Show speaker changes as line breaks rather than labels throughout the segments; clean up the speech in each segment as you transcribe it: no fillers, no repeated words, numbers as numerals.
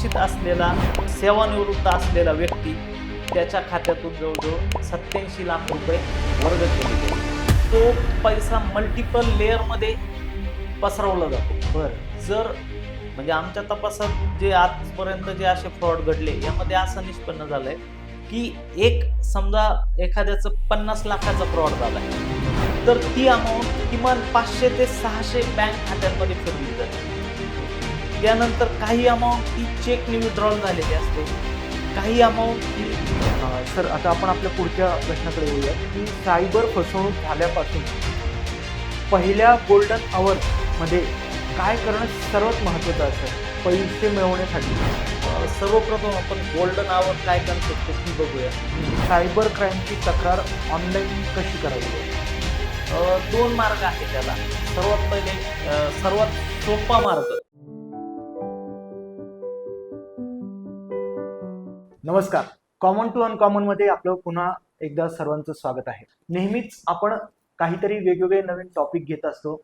अशिक्षित असलेला सेवानिवृत्त असलेला व्यक्ती त्याच्या खात्यातून जवळजवळ 87 लाख रुपये वर्ग केले गेले. तो पैसा मल्टिपल लेअरमध्ये पसरवला जातो. जर म्हणजे आमच्या तपासात जे आजपर्यंत जे असे फ्रॉड घडले यामध्ये असं निष्पन्न झालंय की एक समजा एखाद्याचं 50 लाखाचा फ्रॉड झालाय तर ती अमाऊंट किमान 500 ते 600 बँक खात्यांमध्ये फिरली जाते. त्यानंतर काही अमाऊंट ती चेकने विड्रॉल झालेली असते, काही अमाऊंट ही
सर आता आपण आपल्या पुढच्या प्रश्नाकडे येऊया की सायबर फसवणूक झाल्यापासून पहिल्या गोल्डन आवर्समध्ये काय करणं सर्वात महत्त्वाचं असेल पैसे मिळवण्यासाठी?
सर्वप्रथम आपण गोल्डन आवर काय कन्सेप्ट ती बघूया.
सायबर क्राईमची तक्रार ऑनलाईन कशी करावी?
2 मार्ग आहेत त्याला. सर्वात पहिले सर्वात सोपा मार्ग.
नमस्कार, कॉमन टू अनकॉमन मध्ये आपलं पुन्हा एकदा सर्वांचं स्वागत आहे. नेहमीच आपण काहीतरी वेगवेगळे नवीन टॉपिक घेत असतो,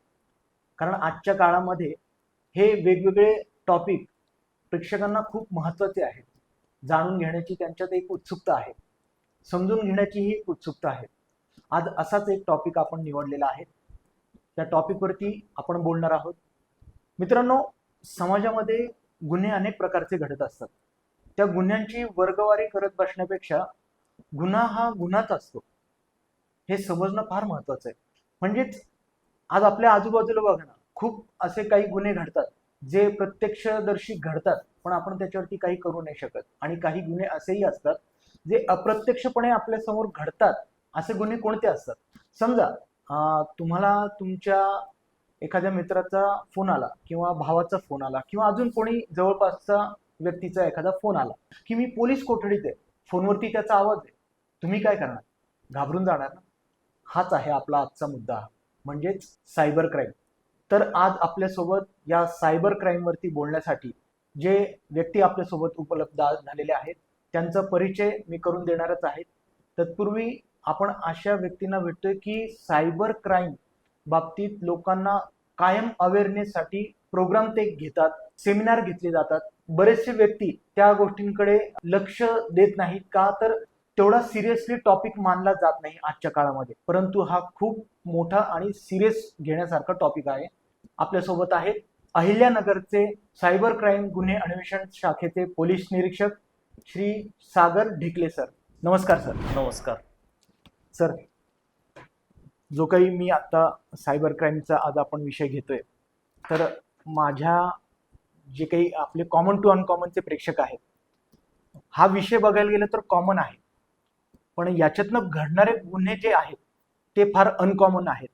कारण आजच्या काळामध्ये हे वेगवेगळे टॉपिक प्रेक्षकांना खूप महत्त्वाचे आहेत. जाणून घेण्याची त्यांच्यात एक उत्सुकता आहे, समजून घेण्याचीही एक उत्सुकता आहे. आज असाच एक टॉपिक आपण निवडलेला आहे. त्या टॉपिकवरती आपण बोलणार आहोत. मित्रांनो, समाजामध्ये गुन्हे अनेक प्रकारचे घडत असतात. त्या गुन्ह्यांची वर्गवारी करत बसण्यापेक्षा गुन्हा हा गुन्हाच असतो हे समजणं फार महत्त्वाचं आहे. म्हणजेच आज आपल्या आजूबाजूला बघा ना, खूप असे काही गुन्हे घडतात जे प्रत्यक्षदर्शी घडतात, पण आपण त्याच्यावरती काही करू नाही शकत. आणि काही गुन्हे असेही असतात जे अप्रत्यक्षपणे आपल्या समोर घडतात. असे गुन्हे कोणते असतात? समजा तुम्हाला तुमच्या एखाद्या मित्राचा फोन आला किंवा भावाचा फोन आला किंवा अजून कोणी जवळपासचा व्यक्तीचा एखादा फोन आला की मी पोलीस कोठडीत आहे. फोनवरती त्याचा आवाज आहे. तुम्ही काय करणार? घाबरून जाणार ना? हाच आहे आपला आजचा मुद्दा, म्हणजेच सायबर क्राईम. तर आज आपल्यासोबत या सायबर क्राईमवरती बोलण्यासाठी जे व्यक्ती आपल्यासोबत उपलब्ध झालेले आहेत त्यांचा परिचय मी करून देणारच आहे. तत्पूर्वी आपण अशा व्यक्तींना भेटतोय की सायबर क्राईम बाबतीत लोकांना कायम अवेअरनेससाठी प्रोग्राम ते घेतात, सेमिनार घेतले जातात. बरेचसे व्यक्ती त्या गोष्टींकडे लक्ष देत नाहीत का, तर तेवढा सिरियसली टॉपिक मानला जात नाही आजच्या काळामध्ये. परंतु हा खूप मोठा आणि सिरियस घेण्यासारखा टॉपिक आहे. आपल्यासोबत आहेत अहिल्यानगरचे सायबर क्राईम गुन्हे अन्वेषण शाखेचे पोलीस निरीक्षक श्री सागर ढिकले सर. नमस्कार सर.
नमस्कार
सर. जो काही मी आता सायबर क्राईमचा आज आपण विषय घेतोय, तर माझ्या जे काही आपले कॉमन टू अनकॉमनचे प्रेक्षक आहेत, हा विषय बघायला गेलं तर कॉमन आहे, पण याच्यातनं घडणारे गुन्हे जे आहेत ते फार अनकॉमन आहेत.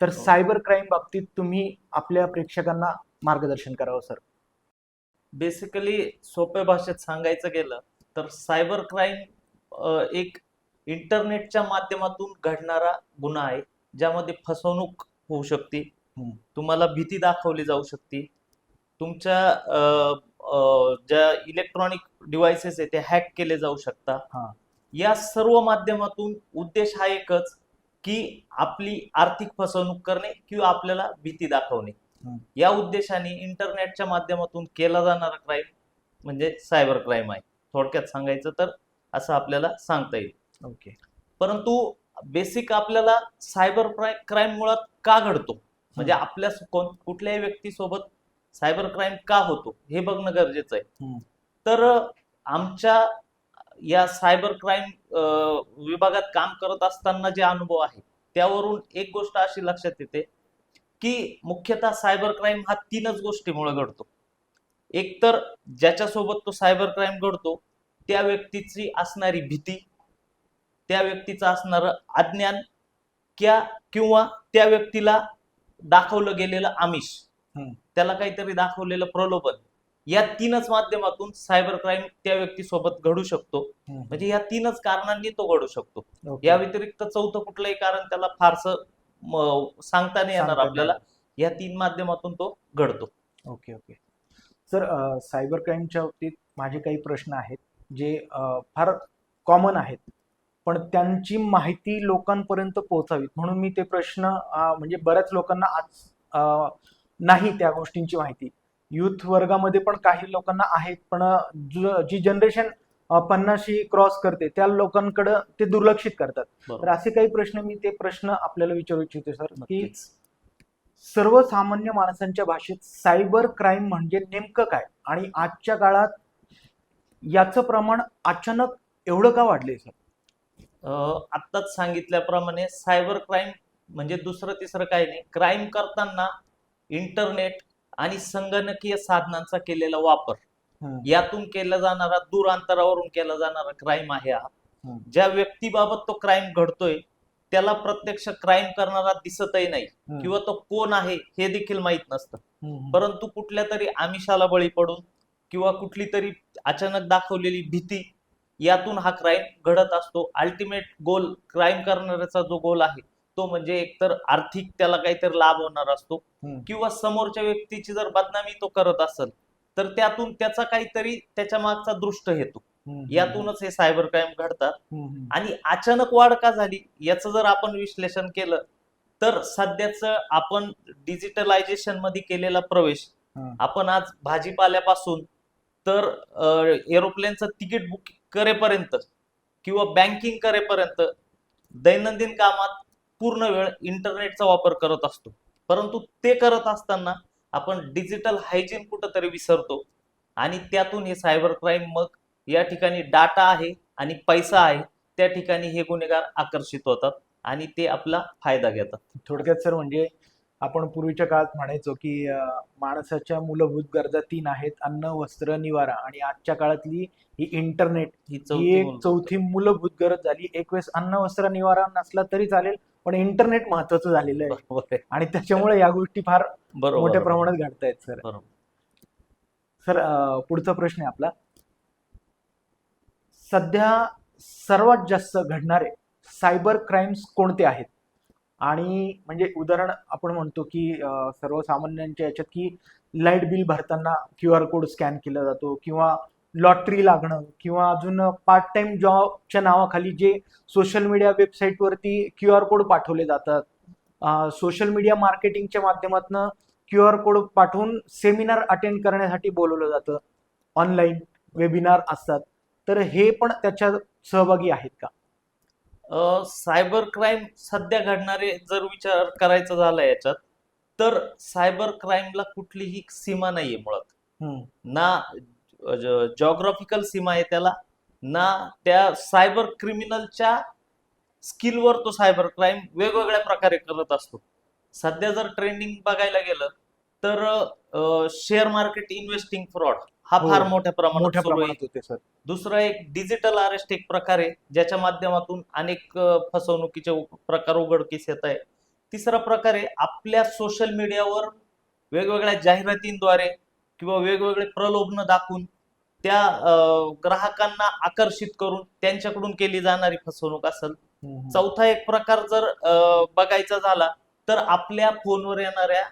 तर सायबर क्राईम बाबतीत तुम्ही आपल्या प्रेक्षकांना मार्गदर्शन करावं सर.
बेसिकली सोप्या भाषेत सांगायचं गेलं तर सायबर क्राईम एक इंटरनेटच्या माध्यमातून घडणारा गुन्हा आहे, ज्यामध्ये फसवणूक होऊ शकते, तुम्हाला भीती दाखवली जाऊ शकते, तुमच्या ज्या इलेक्ट्रॉनिक डिव्हाइसेस आहे ते हॅक केले जाऊ शकतात. या सर्व माध्यमातून उद्देश हा एकच की आपली आर्थिक फसवणूक करणे किंवा आपल्याला भीती दाखवणे. या उद्देशाने इंटरनेटच्या माध्यमातून केला जाणारा क्राईम म्हणजे सायबर क्राईम आहे. थोडक्यात सांगायचं तर असं आपल्याला सांगता येईल.
ओके.
परंतु बेसिक आपल्याला सायबर क्राईम मुळात का घडतो, म्हणजे आपल्या कुठल्याही व्यक्तीसोबत सायबर क्राईम का होतो हे बघणं गरजेचं आहे. तर आमच्या या सायबर क्राईम विभागात काम करत असताना जे अनुभव आहे त्यावरून एक गोष्ट अशी लक्षात येते की मुख्यतः सायबर क्राईम हा 3च गोष्टीमुळे घडतो. एक तर ज्याच्यासोबत तो सायबर क्राईम घडतो त्या व्यक्तीची असणारी भीती, त्या व्यक्तीचं असणारं अज्ञान किंवा त्या व्यक्तीला दाखवलं गेलेलं आमिष, त्याला काहीतरी दाखवलेलं प्रलोभन. या 3च माध्यमातून सायबर क्राईम त्या व्यक्तीसोबत घडू शकतो. म्हणजे या 3च कारणांनी तो घडू शकतो. या व्यतिरिक्त चौथं कुठलंही कारण त्याला फारसं सांगता नाही येणार आपल्याला. या 3 माध्यमातून तो घडतो.
Okay okay sir. सायबर क्राईमच्या बाबतीत माझे काही प्रश्न आहेत जे फार कॉमन आहेत, पण त्यांची माहिती लोकांपर्यंत पोहोचावीत म्हणून मी ते प्रश्न म्हणजे बऱ्याच लोकांना आज नाही त्या गोष्टींची माहिती. युथ वर्गामध्ये पण काही लोकांना आहेत, पण जी जनरेशन 50शी क्रॉस करते त्या लोकांकडे ते दुर्लक्षित करतात. तर
बरोबर.
असे काही प्रश्न मी ते प्रश्न आपल्याला विचारू इच्छितो सर, की
नक्कीच.
सर्वसामान्य माणसांच्या भाषेत सायबर क्राईम म्हणजे नेमकं काय, आणि आजच्या काळात याचं प्रमाण अचानक एवढं का वाढलंय सर?
आत्ताच सांगितल्याप्रमाणे सायबर क्राईम म्हणजे दुसरं तिसरं काही नाही. क्राईम करताना इंटरनेट आणि संगणकीय साधनांचा केलेला वापर, यातून केला जाणारा, दूर अंतरावरून केला जाणारा क्राईम आहे हा. ज्या व्यक्तीबाबत तो क्राईम घडतोय त्याला प्रत्यक्ष क्राईम करणारा दिसतही नाही, किंवा तो कोण आहे हे देखील माहित नसतं. परंतु कुठल्या तरी आमिषाला बळी पडून किंवा कुठली तरी अचानक दाखवलेली भीती, यातून हा क्राईम घडत असतो. अल्टिमेट गोल, क्राईम करणाऱ्याचा जो गोल आहे तो म्हणजे एकतर आर्थिक त्याला काहीतरी लाभ होणार असतो, किंवा समोरच्या व्यक्तीची जर बदनामी तो करत असेल तर त्यातून त्याचा काहीतरी त्याच्या मागचा दृष्ट हेतू, यातूनच हे सायबर क्राईम घडतात. आणि अचानक वाढ का झाली याचं जर आपण विश्लेषण केलं तर सध्याच आपण डिजिटलायझेशन मध्ये केलेला प्रवेश, आपण आज भाजीपाल्यापासून तर एरोप्लेनचं तिकीट बुक करेपर्यंत किंवा बँकिंग करेपर्यंत दैनंदिन कामात पूर्ण वेळ इंटरनेटचा वापर करत असतो. परंतु ते करत असताना आपण डिजिटल हायजीन कुठंतरी विसरतो, आणि त्यातून हे सायबर क्राईम, मग या ठिकाणी डाटा आहे आणि पैसा आहे, त्या ठिकाणी हे गुन्हेगार आकर्षित होतात आणि ते आपला फायदा घेतात.
थोडक्यात सर, म्हणजे आपण पूर्वीच्या काळात म्हणायचो की माणसाच्या मूलभूत गरजा 3 आहेत: अन्न, वस्त्र, निवारा. आणि आजच्या काळातली ही इंटरनेट
ही
ही
चौथी
एक चौथी मूलभूत गरज झाली. एक वेळेस अन्न, वस्त्र, निवारा नसला तरी चालेल, पण इंटरनेट महत्वाचं झालेलं आहे.
बरोबर आहे.
आणि त्याच्यामुळे या गोष्टी फार
बरोबर
मोठ्या
आहे.
प्रमाणात घडतायत सर.
बरोबर.
सर, पुढचा प्रश्न आहे आपला. सध्या सर्वात जास्त घडणारे सायबर क्राईम्स कोणते आहेत? आणि म्हणजे उदाहरण आपण म्हणतो की सर्वसामान्यांच्या याच्यात की लाईट बिल भरताना QR कोड स्कॅन केला जातो, किंवा लॉटरी लागणं, किंवा अजून पार्ट टाइम जॉबच्या नावाखाली जे सोशल मीडिया वेबसाईटवरती QR कोड पाठवले जातात. सोशल मीडिया मार्केटिंगच्या माध्यमातून QR कोड पाठवून सेमिनार अटेंड करण्यासाठी बोलवलं जातं. ऑनलाईन वेबिनार असतात. तर हे पण त्याच्यात सहभागी आहेत का?
सायबर क्राईम सध्या घडणारे जर विचार करायचा झाला याच्यात, तर सायबर क्राईमला कुठलीही सीमा नाहीये मुळात. ना जॉग्राफिकल सीमा आहे त्याला, ना त्या सायबर क्रिमिनलच्या स्किलवर तो सायबर क्राईम वेगवेगळ्या प्रकारे करत असतो. सध्या जर ट्रेंडिंग बघायला गेलं तर शेअर मार्केट इन्व्हेस्टिंग फ्रॉड हा फार मोठ्या प्रमाणात सुरू आहे.
होते सर.
दुसरा एक डिजिटल अरेस्ट एक प्रकार आहे, ज्याच्या माध्यमातून अनेक फसवणुकीचे प्रकार उघडकीस येत आहे. तिसरा प्रकार आहे आपल्या सोशल मीडियावर वेगवेगळ्या जाहिरातींद्वारे किंवा वेगवेगळे प्रलोभन दाखवून त्या ग्राहकांना आकर्षित करून त्यांच्याकडून केली जाणारी फसवणूक असेल. चौथा एक प्रकार जर बघायचा झाला तर आपल्या फोनवर येणाऱ्या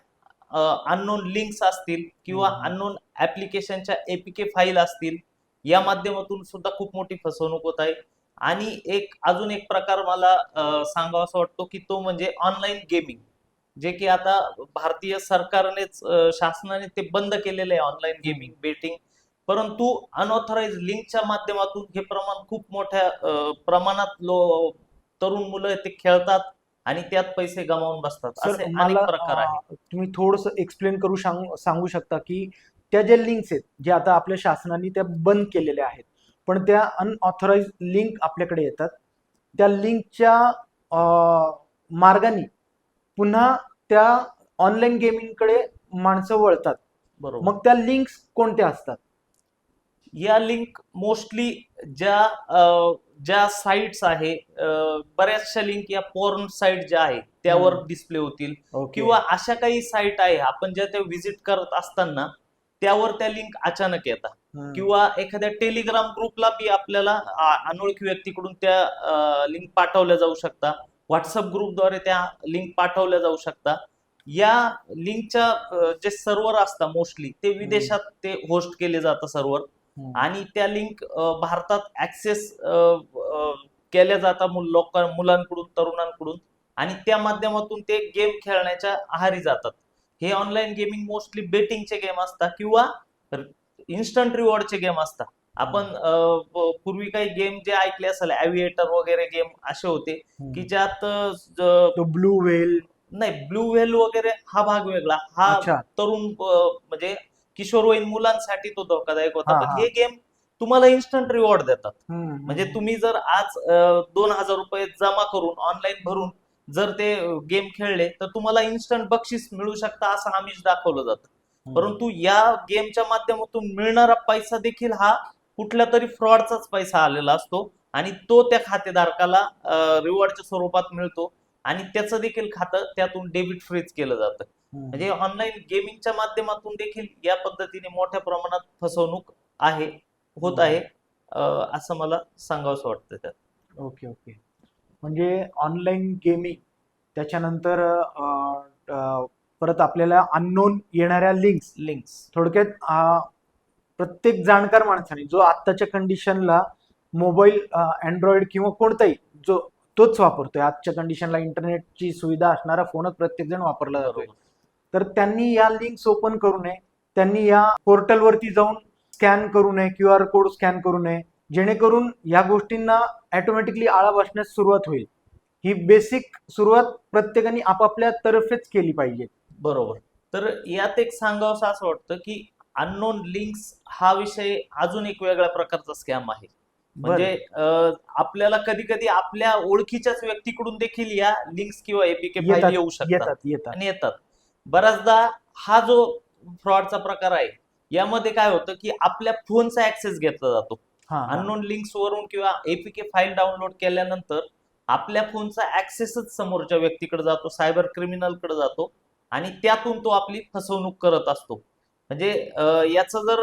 अननोन लिंक्स असतील किंवा अननोन ऍप्लिकेशनच्या APK फाईल असतील, या माध्यमातून सुद्धा खूप मोठी फसवणूक होत आहे. आणि अजून एक प्रकार मला सांगावा असं वाटतो की तो म्हणजे ऑनलाईन गेमिंग, जे की आता भारतीय सरकारनेच शासनाने ते बंद केलेलं आहे, ऑनलाईन गेमिंग बेटिंग. परंतु अनऑथराइज लिंकच्या माध्यमातून हे प्रमाण खूप मोठ्या प्रमाणात तरुण मुलं ते खेळतात आणि त्यात पैसे गमावून बसतात. असे अनेक प्रकार आहेत.
तुम्ही थोडस एक्सप्लेन करू सांगू शकता की त्या ज्या लिंक्स आहेत, जे आता आपल्या शासनाने त्या बंद केलेल्या आहेत, पण त्या अनऑथराइज लिंक आपल्याकडे येतात, त्या लिंकच्या मार्गाने पुन्हा त्या ऑनलाईन गेमिंगकडे माणसं वळतात.
बरोबर.
मग त्या लिंक्स कोणत्या असतात?
या लिंक मोस्टली ज्या साईट्स आहे, बऱ्याचशा लिंक या पॉर्न साईट ज्या आहे त्यावर डिस्प्ले होतील, किंवा अशा काही साईट आहे आपण ज्या त्या व्हिजिट करत असताना त्यावर त्या लिंक अचानक येतात. किंवा एखाद्या टेलिग्राम ग्रुपला बी आपल्याला अनोळखी व्यक्तीकडून त्या लिंक पाठवल्या जाऊ शकतात. व्हॉट्सअप ग्रुपद्वारे त्या लिंक पाठवल्या जाऊ शकतात. या लिंकच्या जे सर्व्हर असतात मोस्टली ते विदेशात ते होस्ट केले जातं सर्व्हर, आणि त्या लिंक भारतात ऍक्सेस केल्या जातात मुलांकडून, तरुणांकडून, आणि त्या माध्यमातून ते गेम खेळण्याच्या आहारी जातात. हे ऑनलाईन गेमिंग मोस्टली बेटिंगचे गेम असतात किंवा इन्स्टंट रिवॉर्डचे गेम असतात. आपण पूर्वी काही गेम जे ऐकले असेल, ॲव्हिएटर वगैरे गेम असे होते की ज्यात
तो ब्लू व्हेल.
नाही, ब्लू व्हेल वगैरे हा भाग वेगळा, हा
अच्छा.
तरुण म्हणजे किशोरवयीन मुलांसाठी तो धोकादायक होता.
हा,
पण
हा.
हे गेम तुम्हाला इन्स्टंट रिवॉर्ड देतात. म्हणजे
हम्म.
तुम्ही जर आज 2,000 रुपये जमा करून ऑनलाईन भरून जर ते गेम खेळले तर तुम्हाला इन्स्टंट बक्षीस मिळू शकतं असं आमिष दाखवलं जातं. परंतु या गेमच्या माध्यमातून मिळणारा पैसा देखील हा कुठल्या तरी फ्रॉडचाच पैसा आलेला असतो आणि तो त्या खातेधारकाला रिवॉर्डच्या स्वरूपात मिळतो आणि त्याचं देखील खातं त्यातून डेबिट फ्रीज केलं जातं. म्हणजे ऑनलाईन गेमिंगच्या माध्यमातून देखील या पद्धतीने मोठ्या प्रमाणात फसवणूक होत आहे असं मला सांगावंसं वाटतं त्यात.
Okay okay. म्हणजे ऑनलाईन गेमिंग, त्याच्यानंतर परत आपल्याला अननोन येणाऱ्या लिंक्स, थोडक्यात प्रत्येक जाणकार माणसाने जो आत्ताच्या कंडिशनला मोबाईल अँड्रॉइड किंवा कोणताही तोच वापरतोय, आजच्या कंडिशनला इंटरनेटची सुविधा असणारा फोनच प्रत्येक जण वापरला जातोय, तर त्यांनी या लिंक्स ओपन करू नये, त्यांनी या पोर्टलवरती जाऊन स्कॅन करू नये, QR कोड स्कॅन करू नये, जेणेकरून या गोष्टींना ऑटोमॅटिकली आळा बसण्यास सुरुवात होईल. ही बेसिक सुरुवात प्रत्येकाने आपापल्या तर्फेच केली पाहिजे.
बरोबर. तर यात एक सांगावंसं असं वाटतं की अननोन लिंक्स हा विषय अजून एक वेगळ्या प्रकारचा स्कॅम आहे. म्हणजे आपल्याला कधी कधी आपल्या ओळखीच्याच व्यक्तीकडून देखील या लिंक्स किंवा एपीके फाईल येऊ शकतात आणि येतात. बऱ्याचदा हा जो फ्रॉडचा प्रकार आहे यामध्ये काय होतं की आपल्या फोनचा ऍक्सेस घेतला जातो. अननोन लिंक्स वरून किंवा एपीके फाईल डाउनलोड केल्यानंतर आपल्या फोनचा ऍक्सेसच समोरच्या व्यक्तीकडे जातो, सायबर क्रिमिनलकडे जातो आणि त्यातून तो आपली फसवणूक करत असतो. म्हणजे याचं जर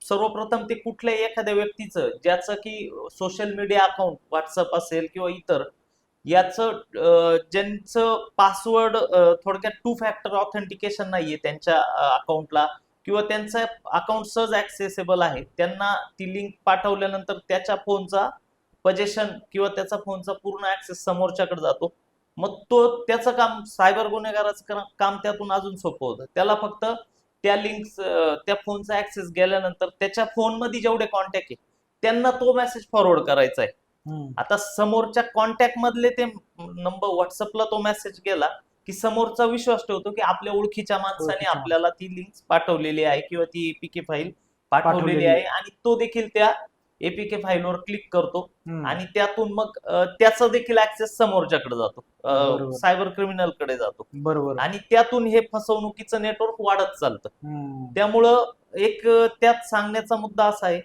सर्वप्रथम ते कुठल्याही एखाद्या व्यक्तीचं ज्याचं की सोशल मीडिया अकाउंट व्हॉट्सअप असेल किंवा इतर याचं ज्यांचं पासवर्ड थोडक्यात 2 फॅक्टर ऑथेंटिकेशन नाहीये त्यांच्या अकाउंटला किंवा त्यांचं अकाउंट सहज ऍक्सेसेबल आहे, त्यांना ती लिंक पाठवल्यानंतर त्याच्या फोनचा पजेशन किंवा त्याचा फोनचा पूर्ण ऍक्सेस समोरच्याकडे जातो. मग त्याचं काम, सायबर गुन्हेगाराचं काम त्यातून अजून सोपं होतं. त्याला फक्त त्या लिंक्स, त्या फोनचा ऍक्सेस गेल्यानंतर त्याच्या फोनमध्ये जेवढे कॉन्टॅक्ट आहे त्यांना तो मेसेज फॉरवर्ड करायचा आहे. आता समोरच्या कॉन्टॅक्ट मधले ते नंबर व्हॉट्सअपला तो मेसेज गेला की समोरचा विश्वास ठेवतो की आपल्या ओळखीच्या माणसाने आपल्याला ती लिंक पाठवलेली आहे किंवा ती एपीके फाईल पाठवलेली आहे आणि तो देखील त्या एपीके फाईलवर क्लिक करतो आणि त्यातून मग त्याचा देखील ऍक्सेस समोरच्याकडे जातो, सायबर क्रिमिनलकडे जातो.
बरोबर.
आणि त्यातून हे फसवणुकीचं नेटवर्क वाढत चालतं. त्यामुळं एक त्यात सांगण्याचा मुद्दा असा आहे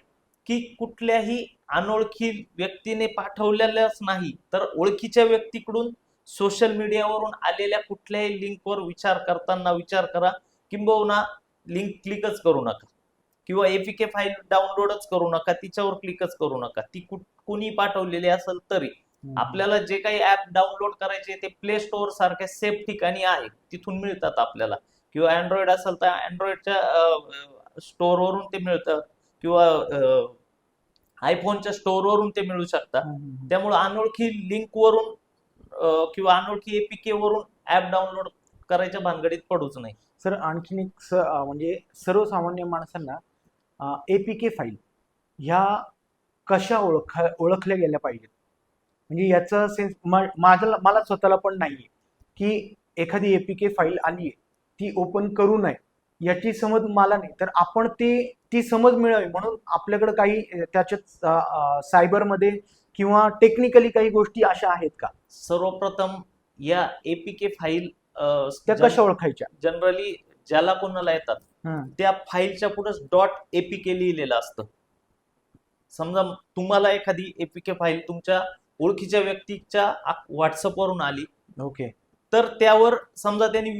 की कुठल्याही अनोळखी व्यक्तीने पाठवलेल्याच नाही तर ओळखीच्या व्यक्तीकडून सोशल मीडियावरून आलेल्या कुठल्याही लिंकवर विचार करताना विचार करा, किंबहुना लिंक क्लिकच करू नका किंवा एपीके फाईल डाउनलोडच करू नका, तिच्यावर क्लिकच करू नका. ती कुणी पाठवलेली असेल तरी आपल्याला जे काही ऍप डाउनलोड करायचे ते प्ले स्टोअर सारख्या सेफ ठिकाणी आहे, तिथून मिळतात आपल्याला. किंवा अँड्रॉइड असेल तर अँड्रॉइडच्या स्टोअरवरून ते मिळतं किंवा आयफोनच्या स्टोअरवरून ते मिळू शकतात. त्यामुळे अनोळखी लिंकवरून किंवा अनोळखी एपीके वरून ऍप डाउनलोड करायच्या भानगडीत पडूच नाही.
सर आणखीन एक म्हणजे सर्वसामान्य माणसांना एपीके फाईल ह्या कशा ओळखल्या गेल्या पाहिजेत, म्हणजे याचा सेन्स मला स्वतःला पण नाहीये की एखादी एपीके फाईल आली ती ओपन करू नये याची समज मला नाही, तर आपण ती समज मिळावी म्हणून आपल्याकडे काही त्याच्यात सायबरमध्ये किंवा टेक्निकली काही गोष्टी अशा आहेत का?
सर्वप्रथम या एपीके फाईल
त्या कशा ओळखायच्या?
जनरली ज्याला कोणाला येतात त्या फाईलच्या पुढे .apk लिहिलेलं असतं. समजा तुम्हाला एखादी एपीके फाईल तुमच्या ओळखीच्या व्यक्तीच्या व्हॉट्सअपवरून आली,
ओके,
तर त्यावर समजा त्यांनी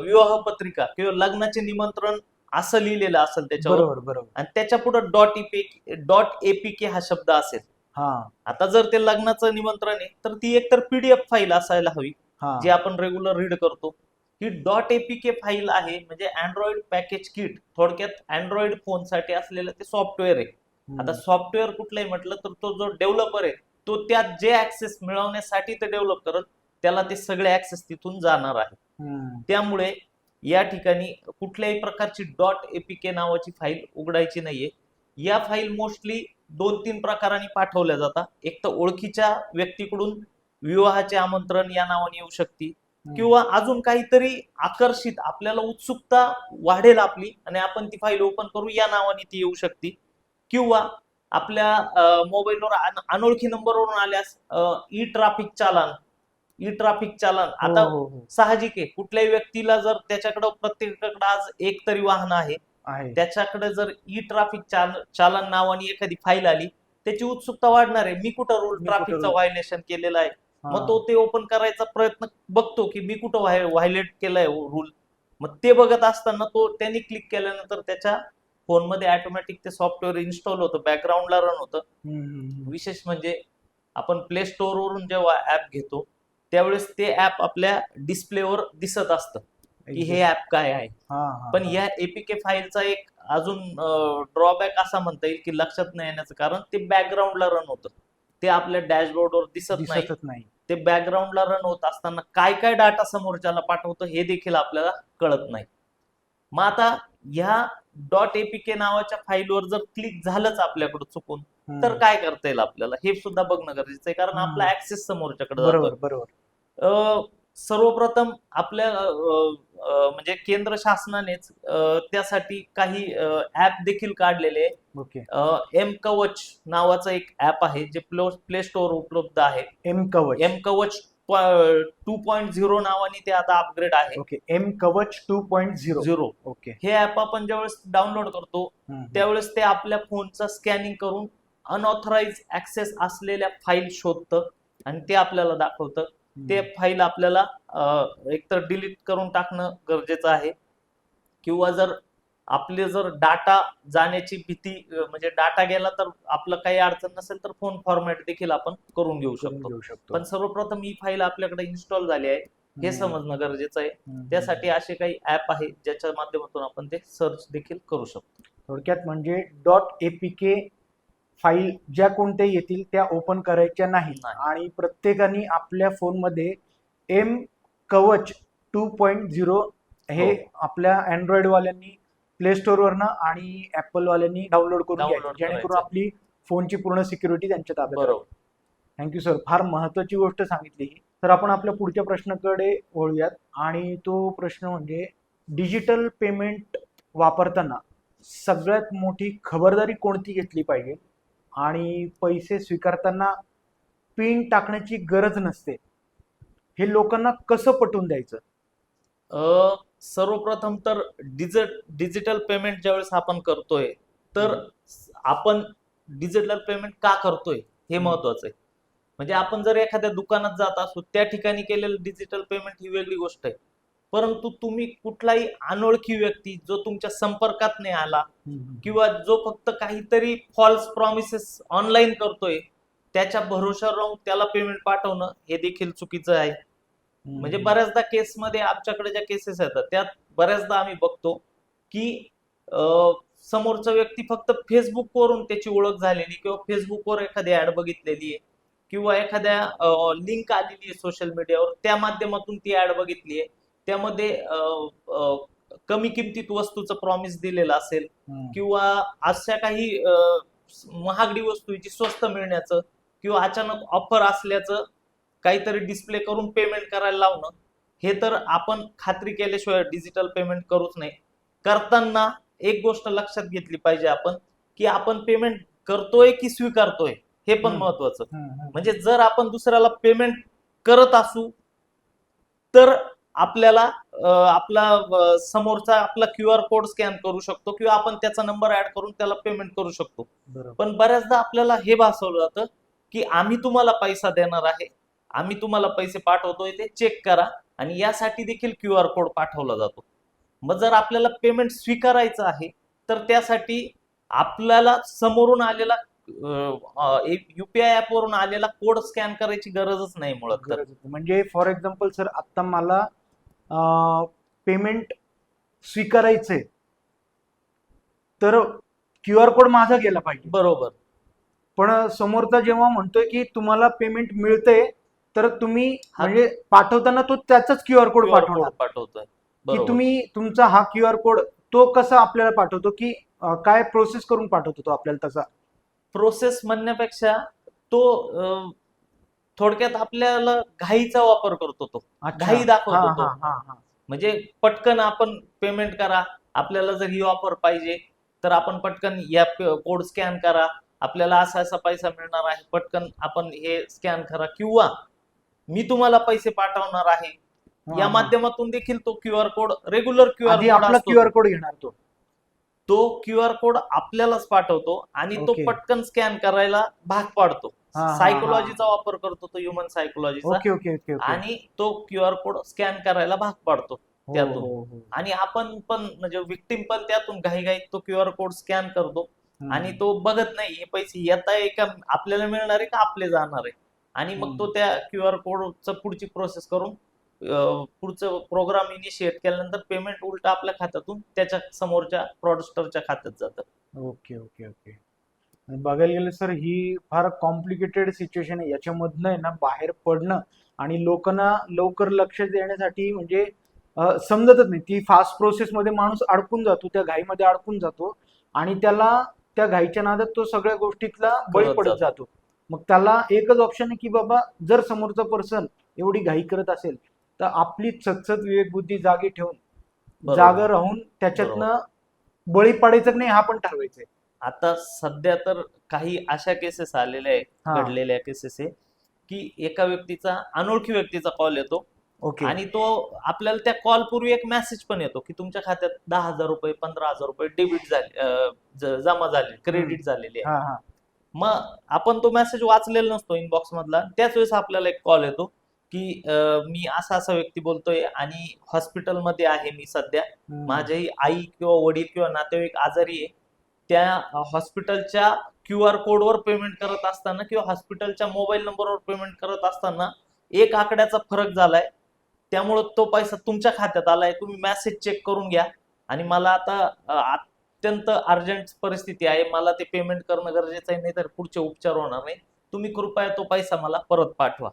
विवाह पत्रिका किंवा लग्नाचे निमंत्रण असं लिहिलेलं असेल त्याच्यावर,
बरोबर,
आणि त्याच्या पुढे .apk हा शब्द असेल. आता जर ते लग्नाचं निमंत्रण आहे तर ती एकतर पीडीएफ फाईल असायला हवी जी आपण रेग्युलर रीड करतो. ही .apk फाईल आहे म्हणजे अँड्रॉइड पॅकेज किट, थोडक्यात अँड्रॉइड फोन साठी असलेलं ते सॉफ्टवेअर आहे. आता सॉफ्टवेअर कुठलंही म्हटलं तर तो जो डेव्हलपर आहे तो त्यात जे ऍक्सेस मिळवण्यासाठी ते डेव्हलप करत त्याला ते सगळे ऍक्सेस तिथून जाणार आहे. त्यामुळे या ठिकाणी कुठल्याही प्रकारची .apk नावाची फाईल उघडायची नाहीये. या फाईल मोस्टली 2-3 प्रकारांनी पाठवल्या जातात. एक तर ओळखीच्या व्यक्तीकडून विवाहाचे आमंत्रण या नावाने येऊ शकते, किंवा अजून काहीतरी आकर्षित आपल्याला उत्सुकता वाढेल आपली आणि आपण ती फाईल ओपन करू या नावाने ती येऊ शकते, किंवा आपल्या मोबाईलवर अनोळखी नंबरवरून आल्यास ई ट्रॅफिक चालन आता साहजिक आहे. कुठल्याही व्यक्तीला जर त्याच्याकडे प्रत्येकाकडे आज एक तरी वाहन आहे, त्याच्याकडे जर ई ट्रॅफिक चालन नावाने एखादी फाईल आली, त्याची उत्सुकता वाढणार आहे. मी कुठं रूल ट्रॅफिकचा व्हायलेशन केलेला आहे, मग तो ते ओपन करायचा प्रयत्न बघतो की मी कुठं व्हायलेट केलाय रूल. मग ते बघत असताना त्यांनी क्लिक केल्यानंतर त्याच्या फोनमध्ये ऑटोमॅटिक ते सॉफ्टवेअर इन्स्टॉल होतं, बॅकग्राऊंडला रन होतं. विशेष म्हणजे आपण प्ले स्टोअर वरून जेव्हा ऍप घेतो त्यावेळेस ते ऍप आपल्या डिस्प्लेवर दिसत असतं की हे ऍप काय आहे. पण या एपीके फाईलचा एक अजून ड्रॉबॅक असा म्हणता येईल की लक्षात नाही येण्याचं कारण ते बॅकग्राऊंडला रन होतं, ते आपल्या डॅशबोर्डवर दिसत नाही. ते बॅकग्राऊंडला रन होत असताना काय काय डाटा समोरच्याला पाठवतं हे देखील आपल्याला कळत नाही. मग आता ह्या .apk नावाच्या फाईलवर जर क्लिक झालंच आपल्याकडे चुकून, तर काय करता येईल आपल्याला हे सुद्धा बघणं गरजेचं आहे, कारण आपला ऍक्सेस समोरच्याकडे जातो. सर्वप्रथम आपल्या म्हणजे केंद्र शासनानेच त्यासाठी काही ऍप देखील काढलेले आहे. एम कवच नावाचं एक ऍप आहे जे प्ले स्टोअर उपलब्ध आहे. एम कवच 2.0 नावाने ते आता अपग्रेड आहे.
एम कवच 2.0.
हे ऍप आपण ज्यावेळेस डाउनलोड करतो त्यावेळेस ते आपल्या फोनचा स्कॅनिंग करून अनऑथराइज ऍक्सेस असलेल्या फाईल शोधतं आणि ते आपल्याला दाखवतं. ते फाईल आपल्याला एकतर डिलीट करून टाकणं गरजेचं आहे, किंवा जर आपले जर डाटा जाण्याची भीती म्हणजे डाटा गेला तर आपलं काही अडचण नसेल तर फोन फॉर्मॅट देखील आपण करून घेऊ शकतो. पण सर्वप्रथम ही फाईल आपल्याकडे इन्स्टॉल झाली आहे हे समजणं गरजेचं आहे. त्यासाठी असे काही ऍप आहे ज्याच्या माध्यमातून आपण ते सर्च देखील करू शकतो.
थोडक्यात म्हणजे .apk फाईल ज्या कोणत्या येतील त्या ओपन करायच्या नाही आणि प्रत्येकाने आपल्या फोनमध्ये एम कवच 2.0 हे आपल्या अँड्रॉइड वाल्यांनी प्ले स्टोअर वरनं आणि ऍपल वाल्यांनी डाउनलोड करून घ्यायचं, जेणेकरून आपली फोनची पूर्ण सिक्युरिटी त्यांच्या ताब्यात राहील. थँक्यू सर, फार महत्वाची गोष्ट सांगितली. तर आपण आपल्या पुढच्या प्रश्नाकडे वळूयात आणि तो प्रश्न म्हणजे डिजिटल पेमेंट वापरताना सगळ्यात मोठी खबरदारी कोणती घेतली पाहिजे आणि पैसे स्वीकारताना पिन टाकण्याची गरज नसते हे लोकांना कसं पटवून द्यायचं?
सर्वप्रथम तर डिजिटल पेमेंट ज्यावेळेस आपण करतोय तर आपण डिजिटल पेमेंट का करतोय हे महत्वाचं आहे. म्हणजे आपण जर एखाद्या दुकानात जात असू त्या ठिकाणी केलेलं डिजिटल पेमेंट ही वेगळी गोष्ट आहे, परंतु तुम्ही कुठलाही अनोळखी व्यक्ती जो तुमच्या संपर्कात नाही आला किंवा जो फक्त काहीतरी फॉल्स प्रॉमिसेस ऑनलाईन करतोय त्याच्या भरोशावर राहून त्याला पेमेंट पाठवणं हे देखील चुकीचं आहे. म्हणजे बऱ्याचदा केसमध्ये आमच्याकडे ज्या केसेस येतात त्यात बऱ्याचदा आम्ही बघतो की समोरचा व्यक्ती फक्त फेसबुकवरून त्याची ओळख झालेली किंवा फेसबुकवर एखादी ऍड बघितलेली आहे किंवा एखाद्या लिंक आलेली आहे सोशल मीडियावर त्या माध्यमातून ती ऍड बघितली आहे, त्यामध्ये कमी किमतीत वस्तूचं प्रॉमिस दिलेलं असेल किंवा अशा काही महागडी वस्तू जी स्वस्त मिळण्याचं किंवा अचानक ऑफर असल्याचं काहीतरी डिस्प्ले करून पेमेंट करायला लावणं, हे तर आपण खात्री केल्याशिवाय डिजिटल पेमेंट करूच नाही. करताना एक गोष्ट लक्षात घेतली पाहिजे आपण की आपण पेमेंट करतोय की स्वीकारतोय हे पण महत्वाचं. म्हणजे जर आपण दुसऱ्याला पेमेंट करत असू तर आपल्याला आपला समोरचा आपला QR कोड स्कॅन करू शकतो किंवा आपण त्याचा नंबर ऍड करून त्याला पेमेंट करू शकतो. पण बऱ्याचदा आपल्याला हे भासवलं जातं की आम्ही तुम्हाला पैसा देणार आहे, आम्ही तुम्हाला पैसे पाठवतोय ते चेक करा, आणि यासाठी देखील QR कोड पाठवला जातो. मग जर आपल्याला पेमेंट स्वीकारायचं आहे तर त्यासाठी आपल्याला समोरून आलेला UPI ऍप वरून आलेला कोड स्कॅन करायची गरजच नाही मुळात.
म्हणजे फॉर एक्झाम्पल सर, आता मला पेमेंट स्वीकारायचंय तर QR कोड माझा गेला पाहिजे.
बरोबर.
पण समोरचा जेव्हा म्हणतोय की तुम्हाला पेमेंट मिळतंय तर तुम्ही म्हणजे पाठवताना तो त्याचाच QR कोड पाठवतोय.
बरोबर.
तुम्ही तुमचा हा QR कोड तो कसा आपल्याला पाठवतो, की काय प्रोसेस करून पाठवतो तो आपल्याला तसा?
प्रोसेस म्हणण्यापेक्षा तो थोडक्यात आपल्याला घाईचा वापर करतो तो.
अच्छा.
घाई
हा
दाखवतो
हा
तो.
हा हा.
म्हणजे पटकन आपण पेमेंट करा. आपल्याला जर ही ऑफर पाहिजे तर आपण पटकन या कोड स्कॅन करा. आपल्याला असा असा पैसा मिळणार आहे. पटकन आपण हे स्कॅन करा किंवा मी तुम्हाला पैसे पाठवणार आहे. या
हा.
माध्यमातून देखील तो QR कोड रेग्युलर QR
आधी
कोड
आपला
असतो.
QR कोड घेणार तो.
तो QR कोड आपल्यालाच पाठवतो आणि तो
ओके.
पटकन स्कॅन करायला भाग पाडतो.
हा हा हा.
सायकोलॉजीचा वापर करतो तो, ह्युमन सायकोलॉजीचा,
ओके ओके ओके ओके.
आणि तो QR कोड स्कॅन करायला भाग पाडतो
हो
त्यातून.
हो हो.
आणि आपण पण म्हणजे विक्टिम पण त्यातून घाईघाईत तो QR कोड स्कॅन करतो आणि तो बघत नाही हे पैसे येत आहे का आपल्याला मिळणार आहे का आपले जाणार आहे. आणि मग तो त्या QR कोडचं पुढची प्रोसेस करून पुढचं प्रोग्राम इनिशिएट केल्यानंतर पेमेंट उलट आपल्या खात्यातून त्याच्या समोरच्या फ्रॉडस्टरच्या खात्यात जातं.
Okay okay okay. आणि बघायला गेलं सर, ही फार कॉम्प्लिकेटेड सिच्युएशन आहे. याच्यामधनं आहे ना बाहेर पडणं आणि लोकांना लवकर लक्ष देण्यासाठी म्हणजे समजतच नाही. ती फास्ट प्रोसेसमध्ये माणूस अडकून जातो, त्या घाईमध्ये अडकून जातो आणि त्याला त्या घाईच्या नादात तो सगळ्या गोष्टीतला बळी
करत
पडत जातो. मग त्याला एकच ऑप्शन आहे की बाबा, जर समोरचा पर्सन एवढी घाई करत असेल तर आपली सतसत विवेक बुद्धी जागी ठेवून
बरोबर.
जागा राहून त्याच्यातनं बळी पडायचं की नाही हा पण ठरवायचंय.
आता सध्या तर काही अशा केसेस आलेल्या आहेत,
हा.
घडलेल्या केसेस आहे की एका व्यक्तीचा, अनोळखी व्यक्तीचा कॉल येतो
ओके.
आणि तो आपल्याला त्या कॉल पूर्वी एक मेसेज पण येतो की तुमच्या खात्यात 10,000 रुपये 15,000 रुपये डेबिट झाले, जमा झाले, क्रेडिट झालेले आहे.
हा हा.
मग आपण तो मेसेज वाचलेला नसतो इनबॉक्स मधला. त्याच वेळेस आपल्याला एक कॉल येतो की मी असा असा व्यक्ती बोलतोय आणि हॉस्पिटलमध्ये आहे मी सध्या. माझी आई किंवा वडील किंवा नातेवाईक आजारी आहे. त्या हॉस्पिटलच्या QR कोडवर पेमेंट करत असताना किंवा हॉस्पिटलच्या मोबाईल नंबरवर पेमेंट करत असताना एक आकड्याचा फरक झालाय. त्यामुळे तो पैसा तुमच्या खात्यात आलाय. तुम्ही मेसेज चेक करून घ्या आणि मला आता अत्यंत अर्जंट परिस्थिती आहे. मला ते पेमेंट करणं गरजेचं आहे, नाहीतर पुढचे उपचार होणार नाही. तुम्ही कृपया तो पैसा मला परत पाठवा.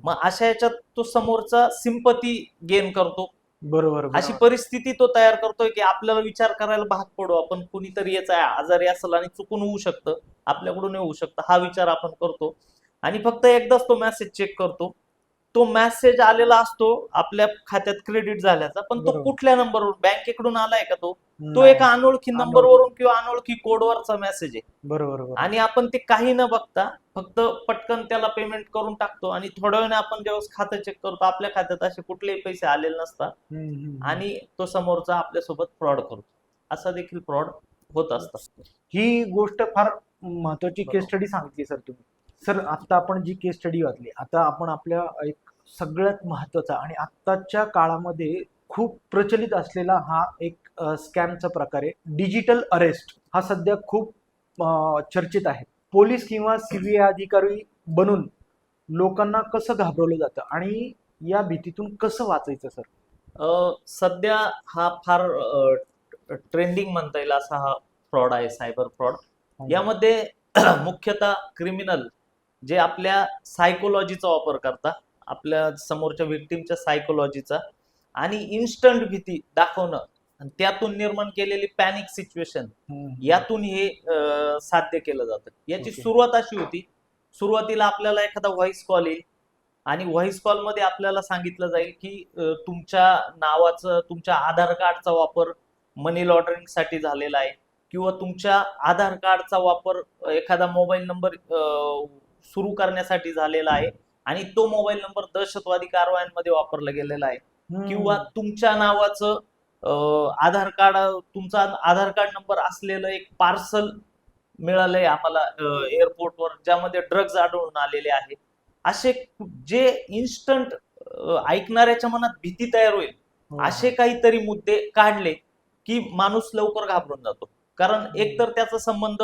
मग अशा याच्यात तो समोरचा सिंपती गेन करतो.
बरोबर.
अशी परिस्थिती तो तयार करतोय की आपल्याला विचार करायला भाग पडू. आपण कुणीतरी याचा आजारी असेल आणि चुकून होऊ शकतं, आपल्याकडून होऊ शकतं, हा विचार आपण करतो आणि फक्त एकदाच तो मेसेज चेक करतो. तो मेसेज आलेला असतो आपल्या खात्यात क्रेडिट झाल्याचा, पण तो
बरोबर.
कुठल्या नंबरवर, बँकेकडून आलाय का तो
नाही.
एका अनोळखी नंबरवरून किंवा अनोळखी कोडवरचा मेसेज आहे.
बरोबर बरोबर.
आणि आपण ते काही न बघता फक्त पटकन त्याला पेमेंट करून टाकतो आणि थोड्या वेळाने आपण जेव्हा खातं चेक करतो आपल्या खात्यात असे कुठलेही पैसे आलेले नसतात आणि तो समोरचा आपल्यासोबत फ्रॉड करतो. असा देखील फ्रॉड होत असतात.
ही गोष्ट फार महत्वाची
बरोबर.
केस स्टडी सांगितली सर तुम्ही. सर, आता आपण जी केस स्टडी वाचली, आता आपण आपल्या एक सगळ्यात महत्वाचा आणि आत्ताच्या काळामध्ये खूप प्रचलित असलेला हा एक स्कॅमचा प्रकार आहे, डिजिटल अरेस्ट. हा सध्या खूप चर्चेत आहे. पोलीस किंवा CBI अधिकारी बनून लोकांना कसं घाबरवलं जातं आणि या भीतीतून कसं वाचायचं सर?
सध्या हा फार ट्रेंडिंग म्हणता येईल असा हा फ्रॉड आहे, सायबर फ्रॉड. यामध्ये मुख्यतः क्रिमिनल जे आपल्या सायकोलॉजीचा वापर करतात, आपल्या समोरच्या विक्टिमच्या सायकोलॉजीचा, आणि इन्स्टंट भीती दाखवणं आणि त्यातून निर्माण केलेली पॅनिक सिच्युएशन, यातून हे साध्य केलं जातं. याची सुरुवात अशी होती, सुरुवातीला आपल्याला एखादा व्हॉइस कॉल येईल आणि व्हॉइस कॉल मध्ये आपल्याला सांगितलं जाईल की तुमच्या नावाचं, तुमच्या आधार कार्डचा वापर मनी लॉन्ड्रिंग साठी झालेला आहे किंवा तुमच्या आधार कार्डचा वापर एखादा मोबाईल नंबर सुरू करण्यासाठी झालेला आहे आणि तो मोबाईल नंबर दहशतवादी कारवायांमध्ये वापरला गेलेला आहे, किंवा तुमच्या नावाचं आधार कार्ड, तुमचा आधार कार्ड नंबर असलेलं एक पार्सल मिळालंय आम्हाला एअरपोर्टवर, ज्यामध्ये ड्रग्ज आढळून आलेले आहे. असे जे इन्स्टंट ऐकणाऱ्याच्या मनात भीती तयार होईल असे काहीतरी मुद्दे काढले की माणूस लवकर घाबरून जातो. कारण एकतर त्याचा संबंध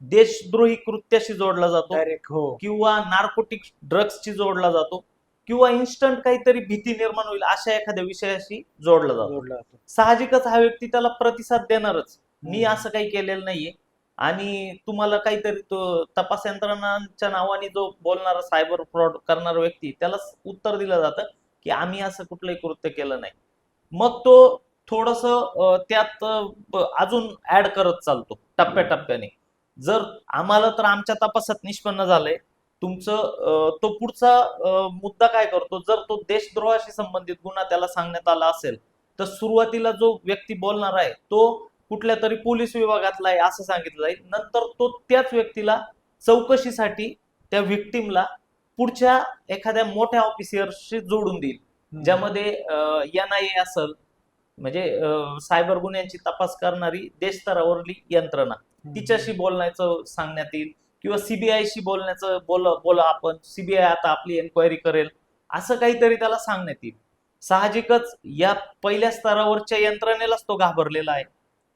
देशद्रोही कृत्याशी जोडला जातो किंवा नार्कोटिक ड्रग्सशी जोडला जातो किंवा इन्स्टंट काहीतरी भीती निर्माण होईल अशा एखाद्या विषयाशी जोडला जातो. साहजिकच हा व्यक्ती त्याला प्रतिसाद देणारच, मी असं काही केलेलं नाहीये. आणि तुम्हाला काहीतरी तो तपास यंत्रणांच्या नावाने जो बोलणारा सायबर फ्रॉड करणारा व्यक्ती, त्याला उत्तर दिलं जातं की आम्ही असं कुठलंही कृत्य केलं नाही. मग तो थोडस त्यात अजून ऍड करत चालतो टप्प्याटप्प्याने. जर आम्हाला तर आमच्या तपासात निष्पन्न झालंय तुमचं तो पुढचा मुद्दा काय करतो, जर तो देशद्रोहाशी संबंधित गुन्हा त्याला सांगण्यात आला असेल तर सुरुवातीला जो व्यक्ती बोलणार आहे तो कुठल्या तरी पोलीस विभागातला आहे असं सांगितलं जाईल. नंतर तो त्याच व्यक्तीला चौकशीसाठी त्या व्हिक्टीमला पुढच्या एखाद्या मोठ्या ऑफिसरशी जोडून देईल, ज्यामध्ये NIA असेल, म्हणजे सायबर गुन्ह्यांची तपास करणारी देश स्तरावरली यंत्रणा, तिच्याशी बोलण्याचं सांगण्यात येईल, किंवा सीबीआयशी बोलण्याचं बोला आपण, सीबीआय आता आपली एन्क्वायरी करेल, असं काहीतरी त्याला सांगण्यात येईल. साहजिकच या पहिल्या स्तरावरच्या यंत्रणेलाच तो घाबरलेला आहे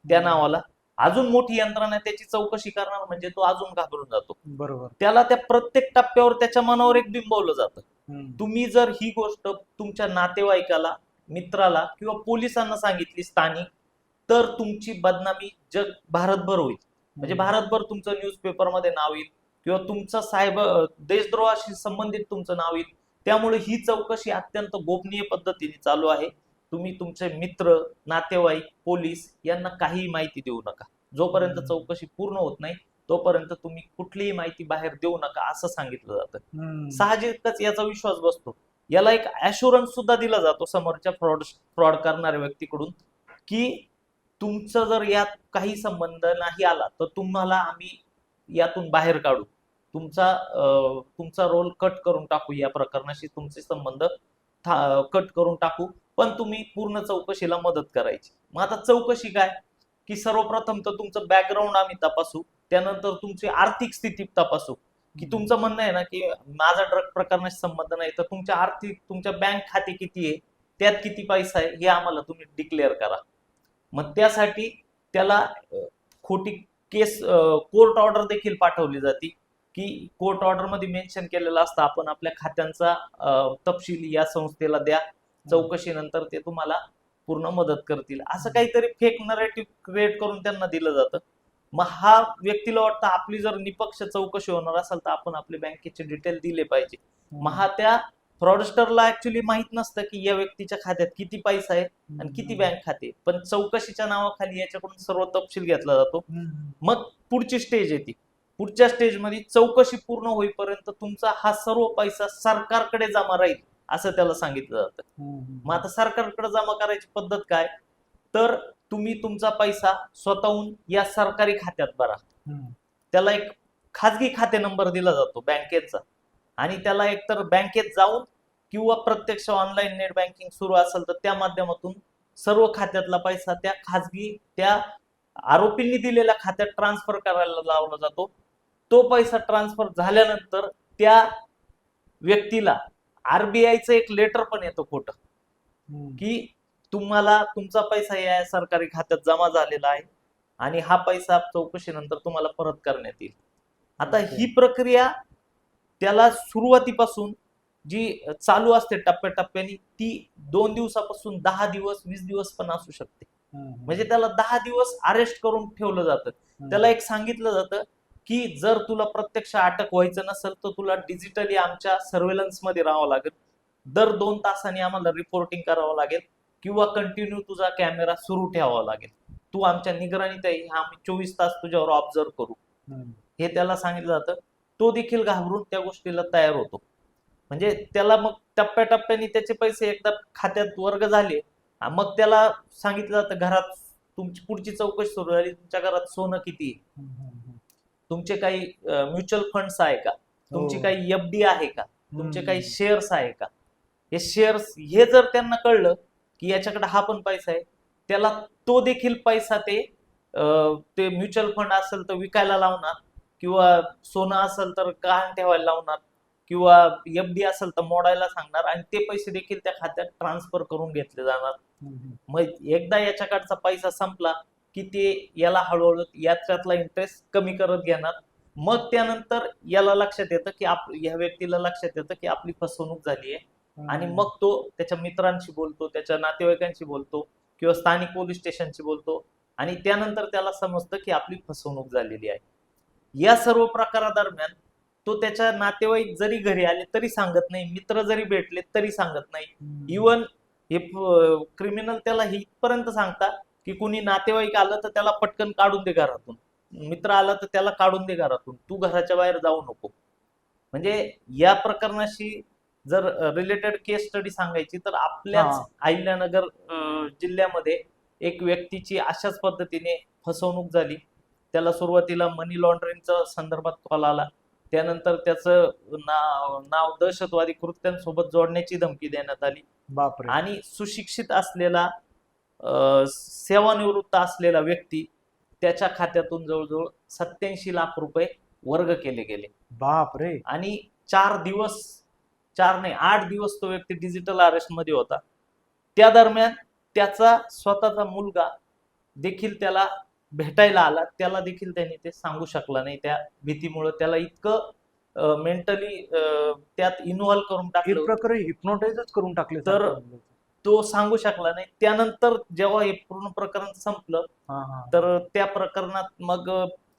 त्या नावाला. अजून मोठी यंत्रणा त्याची चौकशी करणार म्हणजे तो अजून घाबरून जातो.
बरोबर.
त्याला त्या प्रत्येक टप्प्यावर त्याच्या मनावर एक बिंबवलं जातं. तुम्ही जर ही गोष्ट तुमच्या नातेवाईकाला, मित्राला किंवा पोलिसांना सांगितली स्थानिक, तर तुमची बदनामी जग भारतभर होईल. म्हणजे भारतभर तुमचं न्यूजपेपरमध्ये नाव येईल किंवा तुमचं सायबर देशद्रोहाशी संबंधित तुमचं नाव येईल. त्यामुळे ही चौकशी अत्यंत गोपनीय पद्धतीने चालू आहे. तुम्ही तुमचे मित्र, नातेवाईक, पोलीस यांना काही माहिती देऊ नका. जोपर्यंत चौकशी पूर्ण होत नाही तोपर्यंत तुम्ही कुठलीही माहिती बाहेर देऊ नका असं सांगितलं जातं. साहजिकच याचा विश्वास बसतो. याला एक ऍश्युरन्स सुद्धा दिला जातो समोरच्या फ्रॉड करणाऱ्या व्यक्तीकडून, की तुमचं जर यात काही संबंध नाही आला तर तुम्हाला आम्ही यातून बाहेर काढू, तुमचा रोल कट करून टाकू, या प्रकरणाशी तुमचे संबंध कट करून टाकू, पण तुम्ही पूर्ण चौकशीला मदत करायची. मग आता चौकशी काय, की सर्वप्रथम तर तुमचं बॅकग्राऊंड आम्ही तपासू, त्यानंतर तुमची आर्थिक स्थिती तपासू, की तुमचं म्हणणं आहे ना की माझा ड्रग प्रकरणाशी संबंध नाही, तर तुमच्या बँक खाते किती आहे, त्यात किती पैसा आहे, हे आम्हाला तुम्ही डिक्लेअर करा. मग त्यासाठी त्याला खोटी केस कोर्ट ऑर्डर देखील पाठवली जाते, की कोर्ट ऑर्डर मध्ये मेन्शन केलेलं असतं आपण आपल्या खात्यांचा तपशील या संस्थेला द्या, चौकशीनंतर ते तुम्हाला पूर्ण मदत करतील, असं काहीतरी फेक नरेटिव्ह क्रिएट करून त्यांना दिलं जातं. मग हा व्यक्तीला वाटतं आपली जर निपक्ष चौकशी होणार असेल तर आपण आपले बँकेचे डिटेल दिले पाहिजे. मग हा त्या फ्रॉडस्टरला ऍक्च्युली माहित नसतं की या व्यक्तीच्या खात्यात किती पैसा आहे आणि किती बँक खाते, पण चौकशीच्या नावाखाली याच्याकडून सर्व तपशील घेतला जातो. मग पुढची स्टेज येते. पुढच्या स्टेजमध्ये चौकशी पूर्ण होईपर्यंत तुमचा हा सर्व पैसा सरकारकडे जमा राहील असं त्याला सांगितलं जातं. मग आता सरकारकडे जमा करायची पद्धत काय, तर तुम्ही तुमचा पैसा स्वतःहून या सरकारी खात्यात भरा. त्याला एक खाजगी खाते नंबर दिला जातो बँकेचा, आणि त्याला एकतर बँकेत जाऊन किंवा प्रत्यक्ष ऑनलाईन नेट बँकिंग सुरू असेल तर त्या माध्यमातून सर्व खात्यातला पैसा त्या खाजगी, त्या आरोपींनी दिलेल्या खात्यात ट्रान्सफर करायला लावला जातो. तो पैसा ट्रान्सफर झाल्यानंतर त्या व्यक्तीला RBIचं एक लेटर पण येतं खोटं, की तुम्हाला तुमचा पैसा या सरकारी खात्यात जमा झालेला आहे आणि हा पैसा चौकशीनंतर तुम्हाला परत करण्यात येईल. आता ही प्रक्रिया त्याला सुरुवातीपासून जी चालू असते टप्प्याटप्प्याने, ती 2 दिवसापासून 10 दिवस 20 दिवस पण असू शकते. म्हणजे त्याला 10 दिवस अरेस्ट करून ठेवलं जातं. त्याला एक सांगितलं जातं की जर तुला प्रत्यक्ष अटक व्हायचं नसेल तर तुला डिजिटली आमच्या सर्व्हेलन्स मध्ये राहावं लागेल, दर 2 तासांनी आम्हाला रिपोर्टिंग करावं लागेल, किंवा कंटिन्यू तुझा कॅमेरा सुरू ठेवावा लागेल, तू आमच्या निगराणीत आहे, आम्ही 24 तास तुझ्यावर ऑब्झर्व करू, हे त्याला सांगितलं जातं. तो देखील घाबरून त्या गोष्टीला तयार होतो. म्हणजे त्याला मग टप्प्याटप्प्याने त्याचे पैसे एकदा खात्यात वर्ग झाले, मग त्याला सांगितलं जातं घरात तुमची पुढची चौकशी सुरू झाली, तुमच्या घरात सोनं किती, तुमचे काही म्युच्युअल फंड्स आहे का, तुमची काही FD आहे का, तुमचे काही शेअर्स आहे का, हे शेअर्स, हे जर त्यांना कळलं की याच्याकडे हा पण पैसा आहे, त्याला तो देखील पैसा ते म्युच्युअल फंड असेल तर विकायला लावणार, किंवा सोनं असेल तर गहाण ठेवायला लावणार, किंवा FD असेल तर मोडायला सांगणार, आणि ते पैसे देखील त्या खात्यात ट्रान्सफर करून घेतले जाणार. मग एकदा याच्याकडचा पैसा संपला की ते याला हळूहळू याच्यातला इंटरेस्ट कमी करत घेणार. मग त्यानंतर याला लक्षात येतं की या व्यक्तीला लक्षात येतं की आपली फसवणूक झाली आहे, आणि मग तो त्याच्या मित्रांशी बोलतो, त्याच्या नातेवाईकांशी बोलतो, किंवा स्थानिक पोलीस स्टेशनशी बोलतो, आणि त्यानंतर त्याला समजतं की आपली फसवणूक झालेली आहे. या सर्व प्रकारादरम्यान तो त्याच्या नातेवाईक जरी घरी आले तरी सांगत नाही, मित्र जरी भेटले तरी सांगत नाही, इवन हे क्रिमिनल त्याला इथपर्यंत सांगता की कुणी नातेवाईक आलं तर त्याला पटकन काढून दे घरातून, मित्र आला तर त्याला काढून दे घरातून, तू घराच्या बाहेर जाऊ नको. म्हणजे या प्रकरणाशी जर रिलेटेड केस स्टडी सांगायची तर आपल्याच
हा.
अहिल्यानगर जिल्ह्यामध्ये एक व्यक्तीची अशाच पद्धतीने फसवणूक झाली. त्याला सुरुवातीला मनी लॉन्ड्रिंगच्या संदर्भात कॉल आला, त्यानंतर त्याचं नाव दहशतवादी कृत्यांसोबत जोडण्याची धमकी देण्यात आली
बापरे.
आणि सुशिक्षित असलेला सेवानिवृत्त असलेला व्यक्ती त्याच्या खात्यातून जवळजवळ 87 लाख रुपये वर्ग केले गेले.
बापरे.
आणि 8 दिवस तो व्यक्ती डिजिटल अरेस्ट मध्ये होता. त्या दरम्यान त्याचा स्वतःचा मुलगा देखील त्याला भेटायला आला, त्याला देखील त्यांनी ते सांगू शकला नाही. त्या भीतीमुळे त्याला इतकं मेंटली त्यात इन्व्हॉल्व करून
एक
टाकलं
प्रकारे हिप्नोटाइजच करून टाकले
तर तो सांगू शकला नाही. त्यानंतर जेव्हा हे पूर्ण प्रकरण संपलं तर त्या प्रकरणात मग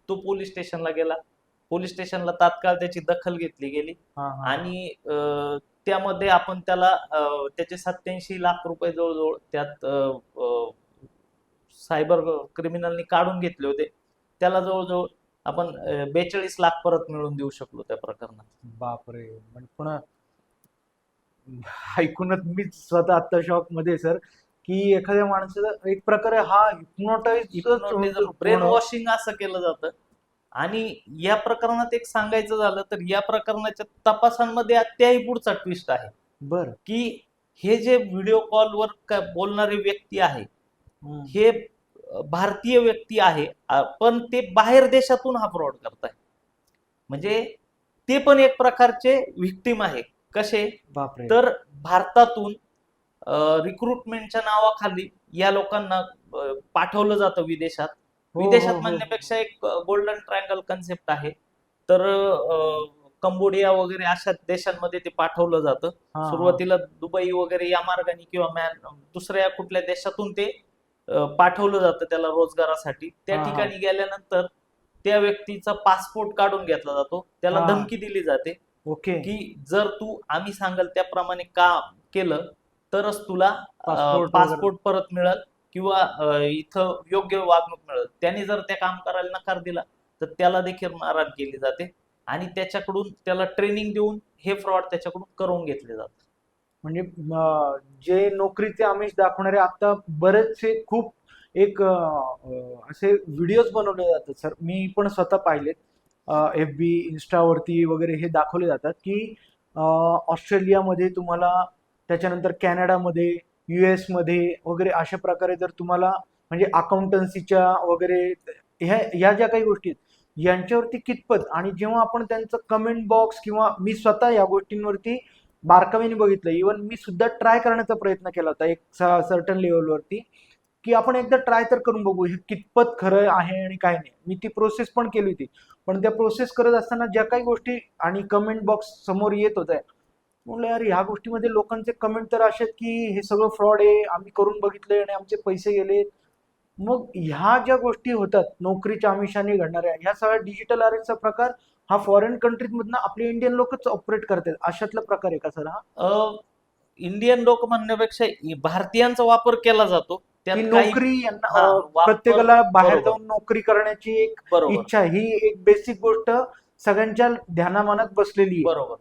तो पोलीस स्टेशनला गेला. पोलीस स्टेशनला तात्काळ त्याची दखल घेतली गेली आणि त्यामध्ये आपण त्याला त्याचे 87 लाख रुपये जवळजवळ त्यात सायबर क्रिमिनलनी काढून घेतले होते. त्याला जवळजवळ आपण 42 लाख परत मिळवून देऊ शकलो त्या प्रकरणात.
बापरे. म्हणजे पुन्हा ऐकूनच मी स्वतः आता शॉक मध्ये सर, की एखाद्या माणसाचा एक प्रकारे हा हिप्नोटाइज
ब्रेन वॉशिंग असं केलं जातं. आणि या प्रकरणात एक सांगायचं झालं तर या प्रकरणाच्या तपासांमध्ये अत्याही पुढचा ट्विस्ट आहे
बर,
की हे जे व्हिडिओ कॉलवर बोलणारे व्यक्ती आहे हे भारतीय व्यक्ती आहे, पण ते बाहेर देशातून हा फ्रॉड करताय. म्हणजे ते पण एक प्रकारचे व्हिक्टिम आहे. कसे
बापरे.
तर भारतातून रिक्रुटमेंटच्या नावाखाली या लोकांना पाठवलं जातं विदेशात. विदेशात म्हणण्यापेक्षा एक गोल्डन ट्रायंगल कन्सेप्ट आहे. तर कंबोडिया वगैरे अशा देशांमध्ये ते पाठवलं जातं. सुरुवातीला दुबई वगैरे या मार्गाने किंवा दुसऱ्या कुठल्या देशातून ते पाठवलं जातं त्याला रोजगारासाठी. त्या ठिकाणी गेल्यानंतर त्या व्यक्तीचा पासपोर्ट काढून घेतला जातो, त्याला धमकी दिली जाते की जर तू आम्ही सांगाल त्याप्रमाणे काम केलं तरच तुला पासपोर्ट परत मिळेल किंवा इथं योग्य वागणूक मिळेल. त्याने जर त्या काम करायला नकार दिला तर त्याला देखील मारहाण केली जाते आणि त्याच्याकडून त्याला ट्रेनिंग देऊन हे फ्रॉड त्याच्याकडून करून घेतले जातात.
म्हणजे जे नोकरीचे आमिष दाखवणारे आता बरेचसे खूप एक असे व्हिडिओज बनवले जातात सर, मी पण स्वतः पाहिलेत. FB इन्स्टावरती वगैरे हे दाखवले जातात की ऑस्ट्रेलियामध्ये तुम्हाला, त्याच्यानंतर कॅनडामध्ये, US मध्ये वगैरे अशा प्रकारे जर तुम्हाला म्हणजे अकाउंटन्सीच्या वगैरे ह्या ज्या काही गोष्टी आहेत यांच्यावरती कितपत, आणि जेव्हा आपण त्यांचं कमेंट बॉक्स किंवा मी स्वतः या गोष्टींवरती बारकाईने बघितलं, इव्हन मी सुद्धा ट्राय करण्याचा प्रयत्न केला होता एक सर्टन लेवलवरती, की आपण एकदा ट्राय तर करून बघू हे कितपत खरं आहे आणि काय नाही. मी ती प्रोसेस पण केली होती, पण त्या प्रोसेस करत असताना ज्या काही गोष्टी आणि कमेंट बॉक्स समोर येत होत्या, म्हणलं यार ह्या गोष्टीमध्ये लोकांचे कमेंट तर असे की हे सगळं फ्रॉड आहे, आम्ही करून बघितले आणि आमचे पैसे गेले. मग ह्या ज्या गोष्टी होतात नोकरीच्या आमिषाने घडणाऱ्या, ह्या सगळ्या डिजिटल अरेस्टचा प्रकार हा फॉरेन कंट्रीज मधनं आपले इंडियन लोकच ऑपरेट करतात, अशातला प्रकार आहे का सर हा?
इंडियन लोक म्हणण्यापेक्षा भारतीयांचा वापर केला जातो.
नोकरी प्रत्येकाला बाहेर जाऊन नोकरी करण्याची एक इच्छा, ही एक बेसिक गोष्ट सगळ्यांच्या ध्यानामानात बसलेली आहे.
बरोबर.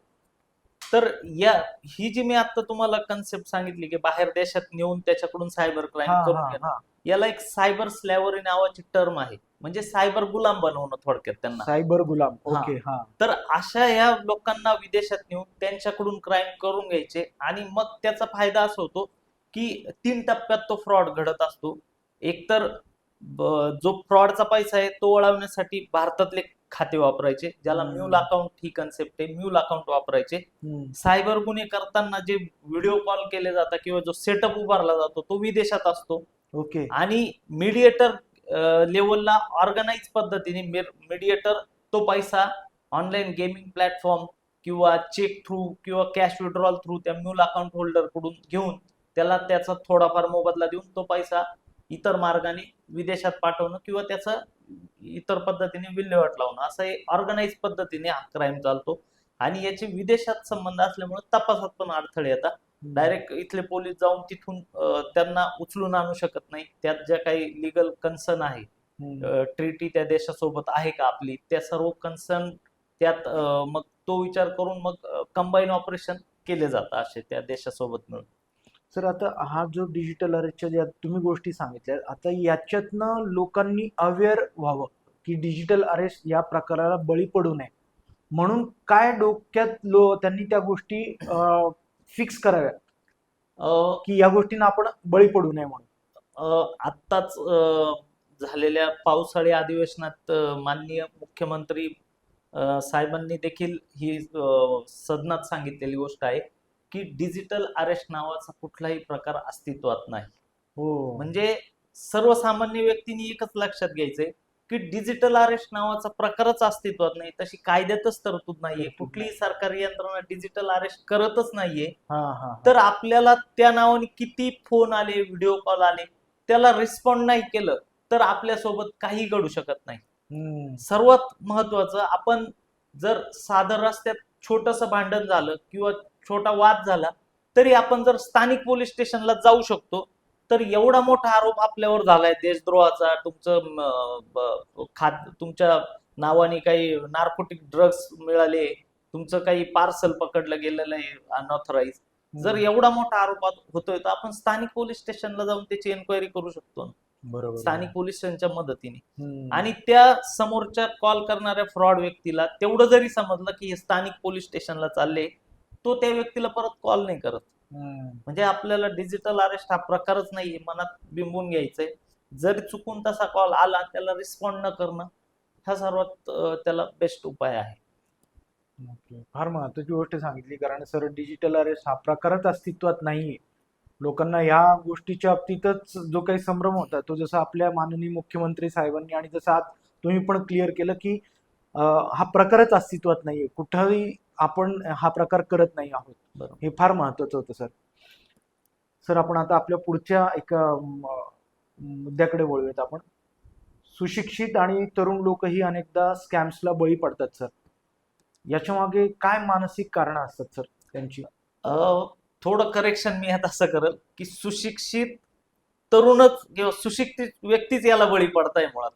तर ही जी मी आता तुम्हाला कन्सेप्ट सांगितली की बाहेर देशात नेऊन त्याच्याकडून सायबर क्राईम करून घेणं, याला एक सायबर स्लॅव्हरी नावाची टर्म आहे. म्हणजे सायबर गुलाम बनवणं थोडक्यात त्यांना.
सायबर गुलाम. ओके.
तर अशा या लोकांना विदेशात नेऊन त्यांच्याकडून क्राईम करून घ्यायचे आणि मग त्याचा फायदा असा होतो की 3 टप्प्यात तो फ्रॉड घडत असतो. एकतर जो फ्रॉडचा पैसा आहे तो वळवण्यासाठी भारतातले खाते वापरायचे, ज्याला म्यूल अकाउंट ही कन्सेप्ट आहे, म्यूल अकाउंट वापरायचे. सायबर गुन्हे करताना जे व्हिडिओ कॉल केले जातात किंवा जो सेटअप उभारला जातो तो विदेशात असतो.
ओके.
आणि मीडिएटर लेवलला ऑर्गनाइज पद्धतीने मीडिएटर तो पैसा ऑनलाईन गेमिंग प्लॅटफॉर्म किंवा चेक थ्रू किंवा कॅश विड्रॉल थ्रू त्या म्यूल अकाउंट होल्डर कडून घेऊन त्याला त्याचा थोडाफार मोबदला देऊन तो पैसा इतर मार्गाने विदेशात पाठवणं किंवा त्याचा इतर पद्धतीने विल्हेवाट लावणं, असं ऑर्गनाइज पद्धतीने हा क्राईम चालतो. आणि याचे विदेशात संबंध असल्यामुळे तपासात पण अडथळे येतात. डायरेक्ट इथले पोलीस जाऊन तिथून त्यांना उचलून आणू शकत नाही. त्यात ज्या काही लिगल कन्सर्न आहे, ट्रीटी त्या देशासोबत आहे का आपली, त्या सर्व कन्सर्न त्यात मग तो विचार करून मग कंबाईन ऑपरेशन केले जातात असे त्या देशासोबत मिळून.
सर आता हा जो डिजिटल अरेस्टच्या ज्या तुम्ही गोष्टी सांगितल्या, आता याच्यातनं लोकांनी अवेअर व्हावं की डिजिटल अरेस्ट या प्रकाराला बळी पडू नये म्हणून काय डोक्यात त्यांनी त्या गोष्टी फिक्स कराव्या की या गोष्टींना आपण बळी पडू नये म्हणून.
आत्ताच झालेल्या पावसाळी अधिवेशनात माननीय मुख्यमंत्री साहेबांनी देखील ही सदनात सांगितलेली गोष्ट आहे की डिजिटल अरेस्ट नावाचा कुठलाही प्रकार अस्तित्वात नाही.
हो,
म्हणजे सर्वसामान्य व्यक्तींनी एकच लक्षात घ्यायचंय की डिजिटल अरेस्ट नावाचा प्रकारच अस्तित्वात नाही, तशी कायद्यातच तरतूद नाहीये. कुठलीही सरकारी यंत्रणा डिजिटल अरेस्ट करतच नाहीये. तर आपल्याला त्या नावाने किती फोन आले, व्हिडिओ कॉल आले, त्याला रिस्पॉन्ड नाही केलं तर आपल्यासोबत काही घडू शकत नाही. सर्वात महत्वाचं, आपण जर साधं रस्त्यात छोटंसं भांडण झालं किंवा छोटा वाद झाला तरी आपण जर स्थानिक पोलीस स्टेशनला जाऊ शकतो. तर एवढा मोठा आरोप आपल्यावर झालाय देशद्रोहाचा, तुमच्या नावाने काही नार्कोटिक ड्रग्ज मिळाले, तुमचं काही पार्सल पकडलं गेलेलं आहे अनऑथराईज, जर एवढा मोठा आरोप होतोय तर आपण स्थानिक पोलीस स्टेशनला जाऊन त्याची एन्क्वायरी करू शकतो
बरोबर,
स्थानिक पोलिसांच्या मदतीने. आणि त्या समोरच्या कॉल करणाऱ्या फ्रॉड व्यक्तीला तेवढं जरी समजलं की हे स्थानिक पोलीस स्टेशनला चालले, तो त्या व्यक्तीला परत कॉल नाही करत. म्हणजे आपल्याला डिजिटल अरेस्ट हा प्रकारच नाहीये, मनात बिंबून घ्यायचंय. जरी चुकून तसा कॉल आला त्याला रिस्पॉन्ड न करणं हा सर्वात त्याला बेस्ट उपाय आहे.
फार महत्वाची गोष्ट सांगितली, कारण सर डिजिटल अरेस्ट हा प्रकारच अस्तित्वात नाहीये. लोकांना ह्या गोष्टीच्या बाबतीतच जो काही संभ्रम होता तो जसं आपल्या माननीय मुख्यमंत्री साहेबांनी आणि जसं आज तुम्ही पण क्लिअर केलं की हा प्रकारच अस्तित्वात नाहीये, कुठेही आपण हा प्रकार करत नाही आहोत. हे फार महत्वाचं होतं सर. सर आपण आता आपल्या पुढच्या एका मुद्द्याकडे वळूयात. आपण सुशिक्षित आणि तरुण लोकही अनेकदा स्कॅम्सला बळी पडतात सर. याच्या मागे काय मानसिक कारण असतात सर त्यांची?
थोडं करेक्शन मी आता असं करेल की सुशिक्षित तरुणच किंवा सुशिक्षित व्यक्तीच याला बळी पडताय मुळात.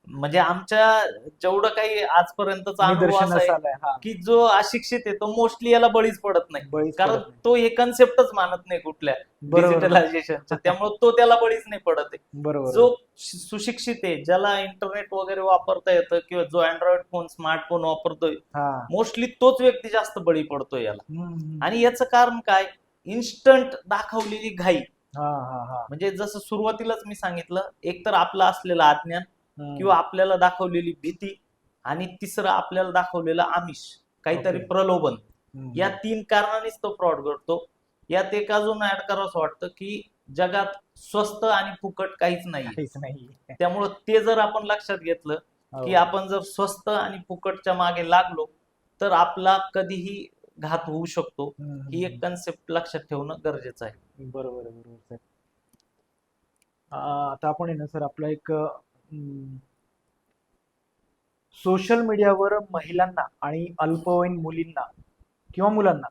म्हणजे आमच्या जेवढं काही आजपर्यंतचा अनुभव असा आहे की जो अशिक्षित आहे तो मोस्टली याला बळीच पडत नाही, कारण तो हे कन्सेप्टच मानत नाही कुठल्या डिजिटलायझेशनच्या, त्यामुळे तो त्याला बळीच नाही पडत आहे. जो सुशिक्षित आहे, ज्याला इंटरनेट वगैरे वापरता येतं किंवा जो अँड्रॉइड फोन स्मार्टफोन वापरतोय, मोस्टली तोच व्यक्ती जास्त बळी पडतोय याला. आणि याचं कारण काय? इन्स्टंट दाखवलेली घाई. म्हणजे जसं सुरुवातीलाच मी सांगितलं, एक तर आपलं असलेलं अज्ञान किंवा आपल्याला दाखवलेली भीती, आणि तिसरं आपल्याला दाखवलेलं आमिष, काहीतरी प्रलोभन. या 3 कारणांनीच तो फ्रॉड घडतो. यात एक अजून ऍड करावंसं वाटतं की जगात स्वस्त आणि फुकट काहीच नाही. त्यामुळं ते जर आपण लक्षात घेतलं की आपण जर स्वस्त आणि फुकटच्या मागे लागलो तर आपला कधीही घात होऊ शकतो. ही एक कन्सेप्ट लक्षात ठेवणं गरजेचं आहे.
बरोबर सर. आता आपण आहे ना सर, आपला एक सोशल मीडियावर महिलांना आणि अल्पवयीन मुलींना किंवा मुलांना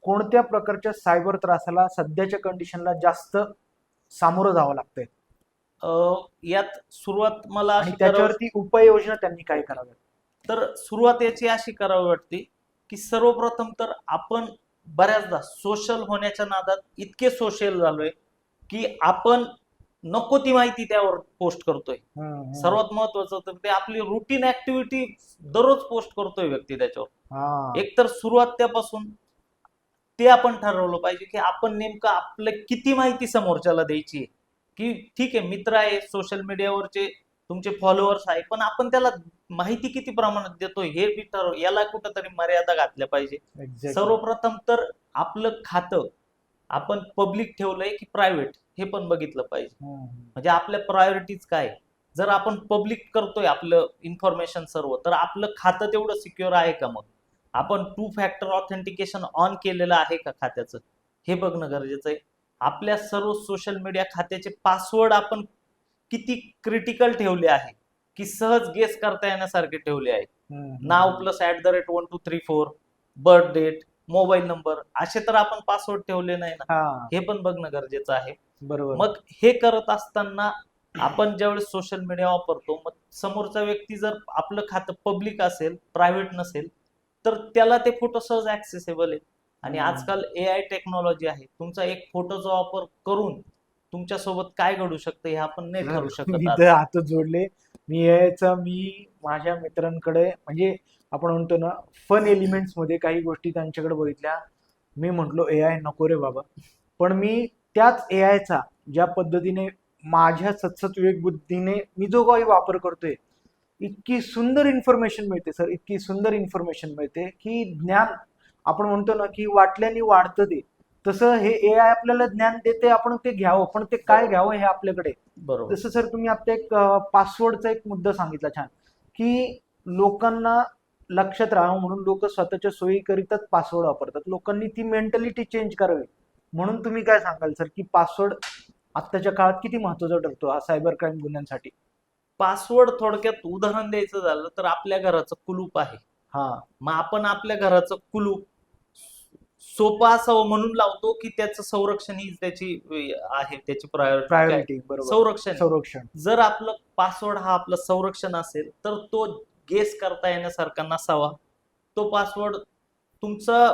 कोणत्या प्रकारच्या सायबर त्रासाला सध्याच्या कंडिशनला जास्त सामोरं जावं लागतंय?
यात सुरुवात मला
त्याच्यावरती उपाययोजना त्यांनी काय कराव्या?
तर सुरुवात याची अशी करावी वाटते की सर्वप्रथम तर आपण बऱ्याचदा सोशल होण्याच्या नादात इतके सोशल झालोय की आपण नको ती माहिती त्यावर पोस्ट करतोय. सर्वात महत्वाचं तर ते आपली रुटीन ऍक्टिव्हिटी दररोज पोस्ट करतोय व्यक्ती त्याच्यावर. एकतर सुरुवात त्यापासून ते आपण ठरवलं पाहिजे की आपण नेमकं आपलं किती माहिती समोरच्याला द्यायची आहे. की ठीक आहे, मित्र आहे, सोशल मीडियावरचे तुमचे फॉलोअर्स आहे, पण आपण त्याला माहिती किती प्रमाणात देतोय हे बी ठरव. याला कुठंतरी मर्यादा घातल्या पाहिजे. सर्वप्रथम तर आपलं खातं आपण पब्लिक ठेवलंय की प्रायव्हेट हे पण बघितलं पाहिजे. म्हणजे आपल्या प्रायोरिटीज काय. जर आपण पब्लिक करतोय आपलं इन्फॉर्मेशन सर्व, तर आपलं खातं तेवढं सिक्युअर आहे का? मग आपण 2 फॅक्टर ऑथेंटिकेशन ऑन केलेलं आहे का खात्याचं, हे बघणं गरजेचं आहे. आपल्या सर्व सोशल मीडिया खात्याचे पासवर्ड आपण किती क्रिटिकल ठेवले आहे की सहज गेस करता येण्यासारखे ठेवले आहे. नाव +@1234, बर्थ डेट, मोबाईल नंबर असे तर आपण पासवर्ड ठेवले नाही ना,
हा
हे पण बघणं गरजेचं आहे.
बरोबर.
मग हे करत असताना आपण ज्यावेळेस सोशल मीडिया वापरतो, मग समोरचा व्यक्ती जर आपलं खातं पब्लिक असेल, प्रायव्हेट नसेल, तर त्याला ते फोटो सहज ऍक्सेसेबल आहे. आणि आजकाल AI टेक्नॉलॉजी आहे, तुमचा एक फोटोचा वापर करून तुमच्यासोबत काय घडू शकतं हे आपण नाही ठरवू शकत
मी
आज.
तर हात जोडले. मी माझ्या मित्रांकडे म्हणजे आपण म्हणतो ना फन एलिमेंट्स मध्ये काही गोष्टी त्यांच्याकडे बघितल्या. मी म्हंटलो AI नको रे बाबा. पण मी त्याच एआयचा ज्या पद्धतीने माझ्या सतसत विवेक बुद्धीने मी जो काही वापर करतोय, इतकी सुंदर इन्फॉर्मेशन मिळते सर, इतकी सुंदर इन्फॉर्मेशन मिळते की ज्ञान आपण म्हणतो ना की वाटल्याने वाढतं ते, तसं हे एआय आपल्याला ज्ञान देते, आपण ते घ्यावं, पण ते काय घ्यावं हे आपल्याकडे.
बरोबर.
जसं सर तुम्ही आता एक पासवर्डचा एक मुद्दा सांगितला छान, की लोकांना लक्षात राहावं म्हणून लोक स्वतःच्या सोयीकरिताच पासवर्ड वापरतात. लोकांनी ती मेंटॅलिटी चेंज करावी. म्हणून तुम्ही काय सांगाल सर की पासवर्ड आत्ताच्या काळात किती महत्वाचा ठरतो हा सायबर क्राईम गुन्ह्यांसाठी?
पासवर्ड थोडक्यात उदाहरण द्यायचं झालं तर आपल्या घराचं कुलूप आहे.
हा
मग आपण आपल्या घराचं कुलूप सोपं असावं म्हणून लावतो, की त्याचं संरक्षण ही त्याची आहे, त्याची प्रायोरिटी
प्रायोरिटी बरोबर.
संरक्षण.
संरक्षण.
जर आपलं पासवर्ड हा आपलं संरक्षण असेल तर तो गेस करता येण्यासारखा नसावा. तो पासवर्ड तुमचा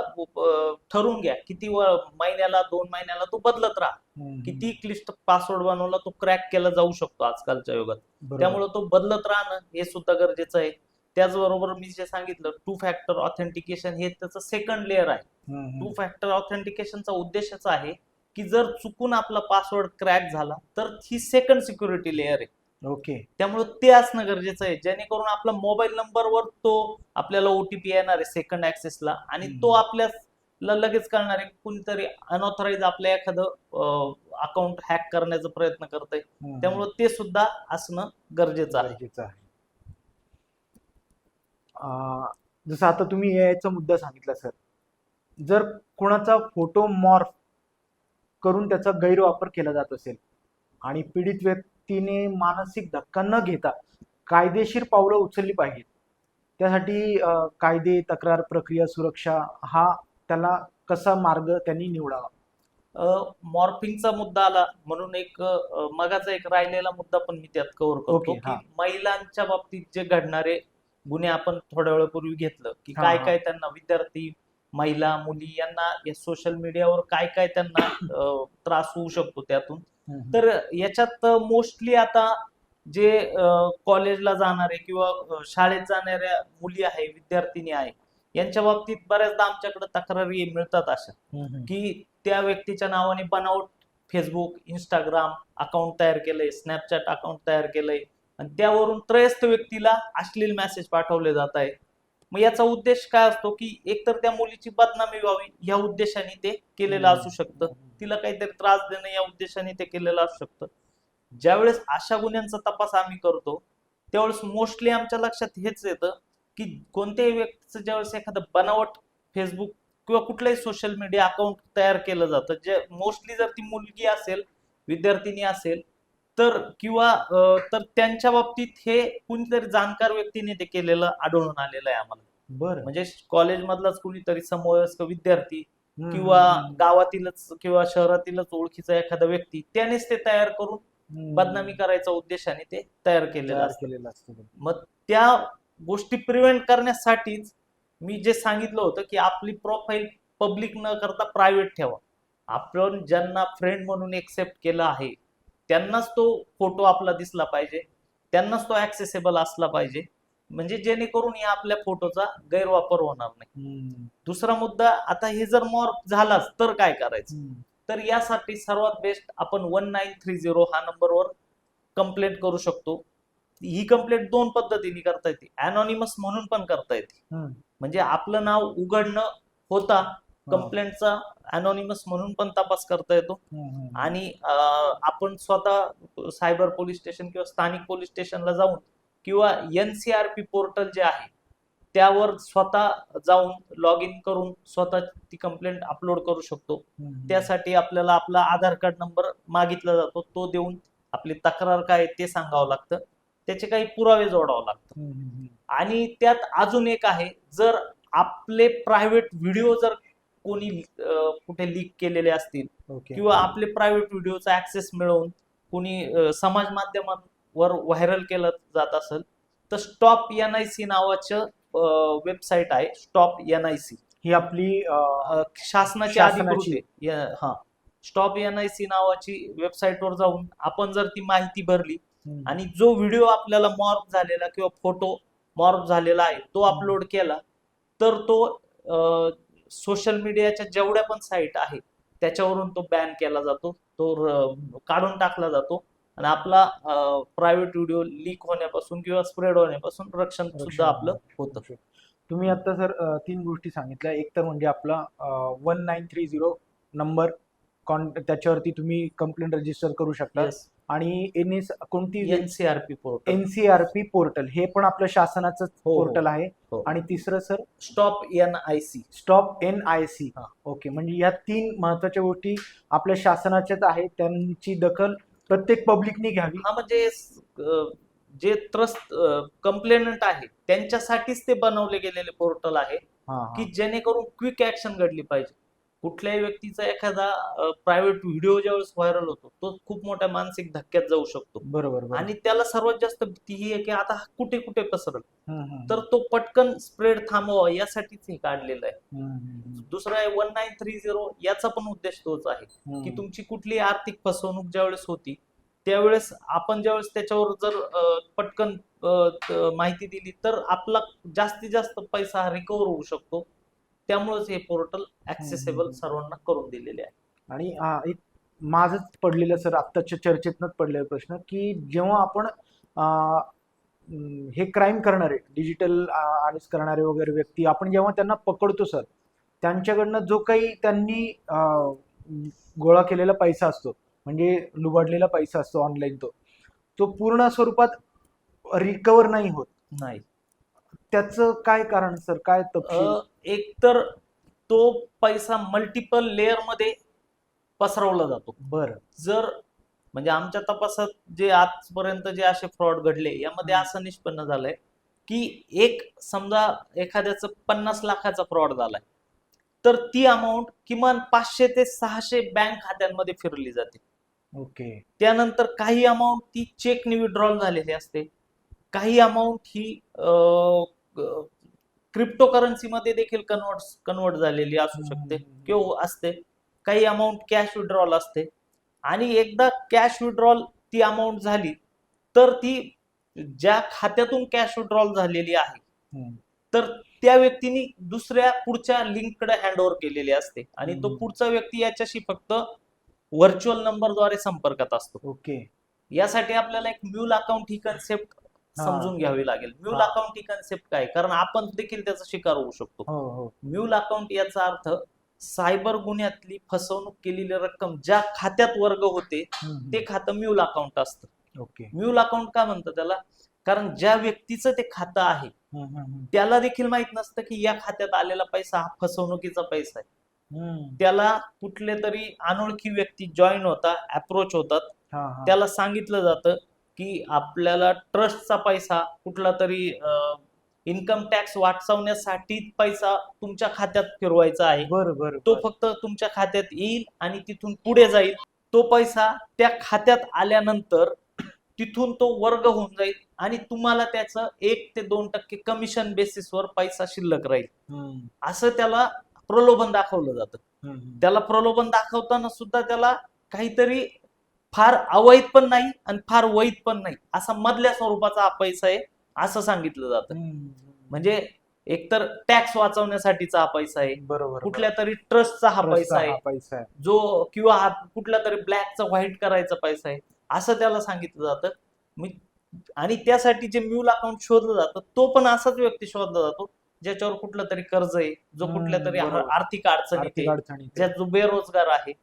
ठरवून घ्या, किती महिन्याला 2 महिन्याला तो बदलत राहा. किती क्लिष्ट पासवर्ड बनवला तो क्रॅक केला जाऊ शकतो आजकालच्या युगात.
बरोबर.
त्यामुळे तो बदलत राहणं हे सुद्धा गरजेचं आहे. त्याचबरोबर मी जे सांगितलं 2 फॅक्टर ऑथेंटिकेशन हे त्याचं सेकंड लेअर आहे. 2 फॅक्टर ऑथेंटिकेशनचा उद्देशच आहे की जर चुकून आपला पासवर्ड क्रॅक झाला तर ही सेकंड सिक्युरिटी लेअर आहे.
ओके.
त्यामुळे ते असणं गरजेचं आहे, जेणेकरून आपला मोबाईल नंबरवर तो आपल्याला OTP येणार आहे सेकंड ऍक्सेसला, आणि तो आपल्याला लगेच कळणार आहे कुणीतरी अनऑथराइज आपल्या एखादं अकाउंट हॅक करण्याचा प्रयत्न करतंय. त्यामुळे ते सुद्धा असणं गरजेचं आहे.
जसं आता तुम्ही एआयचा मुद्दा सांगितला सर, जर कोणाचा फोटो मॉर्फ करून त्याचा गैरवापर केला जात असेल आणि पीडित व्यक्तीने मानसिक धक्का न घेता कायदेशीर पावलं उचलली पाहिजेत, त्यासाठी कायदे, तक्रार प्रक्रिया, सुरक्षा हा त्याला कसा मार्ग त्यांनी निवडावा?
मॉर्फिंगचा मुद्दा आला म्हणून एक मगाचा एक राहिलेला मुद्दा पण मी त्यात कव्हर करतो, की महिलांच्या बाबतीत जे घडणारे गुन्हे आपण थोड्या वेळापूर्वी घेतलं, की काय काय त्यांना विद्यार्थी, महिला, मुली यांना या सोशल मीडियावर काय काय त्यांना त्रास होऊ शकतो त्यातून. तर याच्यात मोस्टली आता जे कॉलेजला जाणारे किंवा शाळेत जाणाऱ्या मुली आहे, विद्यार्थिनी आहे, यांच्या बाबतीत बऱ्याचदा आमच्याकडे तक्रारी मिळतात अशा, की त्या व्यक्तीच्या नावाने बनावट फेसबुक, इंस्टाग्राम अकाउंट तयार केलंय, स्नॅपचॅट अकाउंट तयार केलंय आणि त्यावरून त्रयस्थ व्यक्तीला अश्लील मेसेज पाठवले जात आहे. मग याचा उद्देश काय असतो, की एकतर त्या मुलीची बदनामी व्हावी या उद्देशाने ते केलेलं असू शकतं, तिला काहीतरी त्रास देणं या उद्देशाने ते केलेलं असू शकतं. ज्यावेळेस अशा गुन्ह्यांचा तपास आम्ही करतो त्यावेळेस मोस्टली आमच्या लक्षात हेच येतं, की कोणत्याही व्यक्तीचं ज्यावेळेस एखादं बनावट फेसबुक किंवा कुठलंही सोशल मीडिया अकाउंट तयार केलं जातं, जे मोस्टली जर ती मुलगी असेल, विद्यार्थिनी असेल तर किंवा तर त्यांच्या बाबतीत हे कुणीतरी जाणकार व्यक्तीने ते केलेलं आढळून आलेलं आहे आम्हाला.
बरं.
म्हणजे कॉलेजमधलाच कुणीतरी समवयस्क विद्यार्थी किंवा गावातीलच किंवा शहरातीलच ओळखीचा एखादा व्यक्ती त्यानेच ते तयार करून बदनामी करायच्या उद्देशाने ते तयार केलेलं असतं. मग त्या गोष्टी प्रिव्हेंट करण्यासाठीच मी जे सांगितलं होतं, की आपली प्रोफाईल पब्लिक न करता प्रायव्हेट ठेवा. आपण ज्यांना फ्रेंड म्हणून एक्सेप्ट केलं आहे त्यांनाच तो फोटो आपला दिसला पाहिजे, त्यांनाच तो ऍक्सेसेबल असला पाहिजे, म्हणजे जेणेकरून या आपल्या फोटोचा गैरवापर होणार नाही. दुसरा मुद्दा, आता हे जर मॉर्फ झालाच तर काय करायचं? तर यासाठी सर्वात बेस्ट आपण 1930 हा नंबरवर कंप्लेंट करू शकतो. ही कंप्लेंट 2 पद्धतीने करता येते, अनॉनिमस म्हणून पण करता येते, म्हणजे आपलं नाव उघडणं होता कंप्लेंटचा अनॉनिमस म्हणून पण तपास करता येतो, आणि आपण स्वतः सायबर पोलीस स्टेशन किंवा स्थानिक पोलीस स्टेशनला जाऊन किंवा NCRP पोर्टल जे आहे त्यावर स्वतः जाऊन लॉग इन करून स्वतः ती कंप्लेंट अपलोड करू शकतो. त्यासाठी आपल्याला आपला आधार कार्ड नंबर मागितला जातो, तो देऊन आपली तक्रार काय ते सांगावं लागतं, त्याचे काही पुरावे जोडावं लागतं. आणि त्यात अजून एक आहे, जर आपले प्रायव्हेट व्हिडिओ जर कोणी कुठे लीक केलेले असतील
ओके.
किंवा आपले प्रायव्हेट व्हिडिओचा ऍक्सेस मिळवून कोणी समाज माध्यमांवर व्हायरल केलं जात असेल तर स्टॉप NIC नावाचं वेबसाईट आहे. स्टॉप NIC
ही आपली
शासनाची
शासनाची.
अधिकृत आहे. हा, स्टॉप NIC नावाची वेबसाईटवर जाऊन आपण जर ती माहिती भरली आणि जो व्हिडिओ आपल्याला मॉर्फ झालेला किंवा फोटो मॉर्फ झालेला आहे तो अपलोड केला तर तो सोशल मीडियाच्या जेवढ्या पण साईट आहेत त्याच्यावरून तो बॅन केला जातो, तो काढून टाकला जातो आणि आपला प्रायव्हेट व्हिडिओ लीक होण्यापासून किंवा स्प्रेड होण्यापासून रक्षण सुद्धा आपलं होतं.
तुम्ही आता सर 3 गोष्टी सांगितल्या. एक तर म्हणजे आपला 1930 नंबर, त्याच्यावरती तुम्ही कंप्लेंट रजिस्टर करू शकता.
Yes.
आणि कोणती
NCRP पोर्टल,
NCRP पोर्टल हे पण आपलं शासनाचं पोर्टल आहे.
हो.
आणि तिसरं sir
stop NIC.
Stop NIC.
हा.
ओके, म्हणजे या 3 महत्वाच्या गोष्टी आपल्या शासनाच्याच आहेत, त्यांची दखल प्रत्येक पब्लिकने घ्यावी.
हा, म्हणजे जे त्रस्त कंप्लेनंट आहे त्यांच्यासाठीच ते बनवले गेलेले पोर्टल आहे की जेणेकरून क्विक ऍक्शन घडली पाहिजे. कुठल्याही व्यक्तीचा एखादा प्रायव्हेट व्हिडिओ ज्यावेळेस व्हायरल होतो तो खूप मोठ्या मानसिक धक्क्यात जाऊ शकतो.
बरोबर.
आणि त्याला सर्वात जास्त भीती ही आहे की आता कुठे कुठे पसरल, तर तो पटकन स्प्रेड थांबवा यासाठीच हे काढलेलं आहे. दुसरं आहे 1930, याचा पण उद्देश तोच आहे की तुमची कुठली आर्थिक फसवणूक ज्यावेळेस होती त्यावेळेस आपण ज्यावेळेस त्याच्यावर जर पटकन माहिती दिली तर आपला जास्तीत जास्त पैसा हा रिकव्हर होऊ शकतो. त्यामुळेच हे पोर्टल ऍक्सेसेबल सर्वांना करून दिलेले आहे.
आणि एक माझंच पडलेलं सर आत्ताच्या चर्चेतनच पडलेला प्रश्न की जेव्हा आपण हे क्राईम करणारे, डिजिटल अरेस्ट करणारे वगैरे व्यक्ती आपण जेव्हा त्यांना पकडतो सर, त्यांच्याकडनं जो काही त्यांनी गोळा केलेला पैसा असतो, म्हणजे लुबाडलेला पैसा असतो ऑनलाईन, तो पूर्ण स्वरूपात रिकवर नाही होत.
नाही,
त्याचं काय कारण सर, काय तपशील?
एक तर तो पैसा मल्टिपल लेअर मध्ये पसरवला जातो.
बरं.
जर म्हणजे आमच्या तपासात जे आजपर्यंत जे असे फ्रॉड घडले यामध्ये असं निष्पन्न झालंय की एक समजा एखाद्याचं 50 लाखाचा फ्रॉड झालाय तर ती अमाऊंट किमान 500 ते 600 बँक खात्यांमध्ये फिरली जाते.
ओके.
त्यानंतर काही अमाऊंट ती चेकने विड्रॉल झालेली असते, काही अमाऊंट ही क्रिप्टो करन्सी मध्ये देखील कन्वर्ट झालेली असू शकते किंवा असते, काही अमाऊंट कॅश विड्रॉल असते. आणि एकदा कॅश विड्रॉल ती अमाऊंट झाली तर ती ज्या खात्यातून कॅश विड्रॉल झालेली आहे तर त्या व्यक्तीने दुसऱ्या पुढच्या लिंककडे हँडओव्हर केलेली असते आणि तो पुढचा व्यक्ती याच्याशी फक्त व्हर्च्युअल नंबरद्वारे संपर्कात असतो.
ओके.
यासाठी आपल्याला एक म्यूल अकाउंट ही कन्सेप्ट समजून घ्यावी लागेल. म्यूल अकाउंट ही कन्सेप्ट काय, कारण आपण देखील त्याचा शिकार होऊ शकतो. म्यूल अकाउंट याचा अर्थ सायबर गुन्ह्यातली फसवणूक केलेली रक्कम ज्या खात्यात वर्ग होते ते खातं म्यूल अकाउंट असतं.
ओके.
म्यूल अकाउंट का म्हणतात त्याला, कारण ज्या व्यक्तीचं ते खातं आहे त्याला देखील माहित नसतं की या खात्यात आलेला पैसा हा फसवणुकीचा पैसा आहे. त्याला कुठले तरी अनोळखी व्यक्ती जॉईन होतात, अप्रोच होतात, त्याला सांगितलं जातं की आपल्याला ट्रस्टचा पैसा कुठला तरी इन्कम टॅक्स वाचवण्यासाठी पैसा तुमच्या खात्यात फिरवायचा आहे.
बरोबर.
तो फक्त तुमच्या खात्यात येईल आणि तिथून पुढे जाईल. तो पैसा त्या खात्यात आल्यानंतर तिथून तो वर्ग होऊन जाईल आणि तुम्हाला त्याचं 1 ते 2% कमिशन बेसिसवर पैसा शिल्लक राहील. असं त्याला प्रलोभन दाखवलं जातं. त्याला प्रलोभन दाखवताना सुद्धा त्याला काहीतरी फार अवैध पण नाही आणि फार वैध पण नाही असा मधल्या स्वरूपाचा हा पैसा आहे असं सांगितलं जातं. म्हणजे एकतर टॅक्स वाचवण्यासाठीचा हा पैसा आहे,
बरोबर,
कुठल्या तरी ट्रस्टचा हा पैसा आहे, जो किंवा हा कुठल्या तरी ब्लॅकचा व्हाईट करायचा पैसा आहे असं त्याला सांगितलं जातं. आणि त्यासाठी जे म्यूल अकाउंट शोधलं जातं तो पण असाच व्यक्ती शोधला जातो ज्याच्यावर कुठलं तरी कर्ज आहे, जो कुठल्या तरी आर्थिक अडचणीत आहे, ज्या जो बेरोजगार आहे,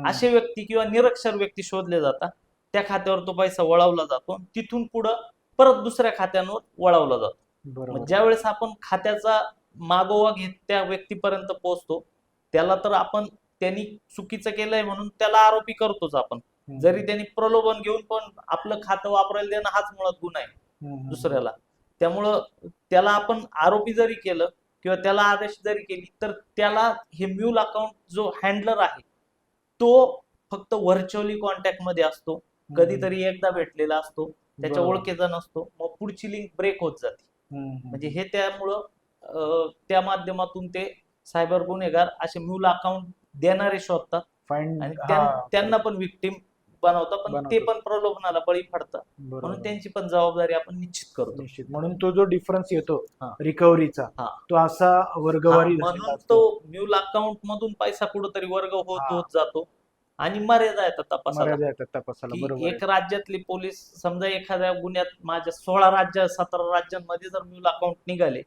असे व्यक्ती किंवा निरक्षर व्यक्ती शोधले जातात. त्या खात्यावर तो पैसा वळवला जातो, तिथून पुढं परत दुसऱ्या खात्यांवर वळवला जातो. ज्यावेळेस आपण खात्याचा मागोवा घेत त्या व्यक्तीपर्यंत पोहोचतो त्याला तर आपण त्यांनी चुकीचं केलंय म्हणून त्याला आरोपी करतोच आपण, जरी त्यांनी प्रलोभन घेऊन पण आपलं खातं वापरायला देणं हाच मुळात गुन्हा आहे दुसऱ्याला. त्यामुळं त्याला आपण आरोपी जरी केलं किंवा त्याला आदेश जरी केली तर त्याला हे म्यूल अकाउंट जो हँडलर आहे तो फक्त व्हर्च्युअली कॉन्टॅक्ट मध्ये असतो, कधीतरी एकदा भेटलेला असतो, त्याच्या
बरोबर.
ओळखीचा नसतो, मग पुढची लिंक ब्रेक होत जाते. म्हणजे हे त्यामुळं त्या माध्यमातून ते सायबर गुन्हेगार असे म्यूल अकाउंट देणारे शोधतात
फाईन
आणि त्यांना पण विक्टिम बनवतात, पण ते पण प्रलोभनाला बळी पडतात. म्हणून त्यांची पण जबाबदारी आपण निश्चित करतो.
निश्चित. म्हणून तो जो डिफरन्स येतो
हा.
रिकव्हरीचा
हा.
तो असा वर्गवारी झालेला
म्हणून
असतो.
तो म्यूल अकाउंट मधून पैसा कुठेतरी वर्ग होत
हा.
होत जातो आणि मर्यादा येतात तपासाला.
मर्यादा येतात तपासाला.
की
बरोबर आहे.
एक राज्यातले पोलीस समजा एखाद्या गुन्ह्यात माझ्या 16 राज्य 17 राज्यांमध्ये जर म्यूल अकाउंट निघाले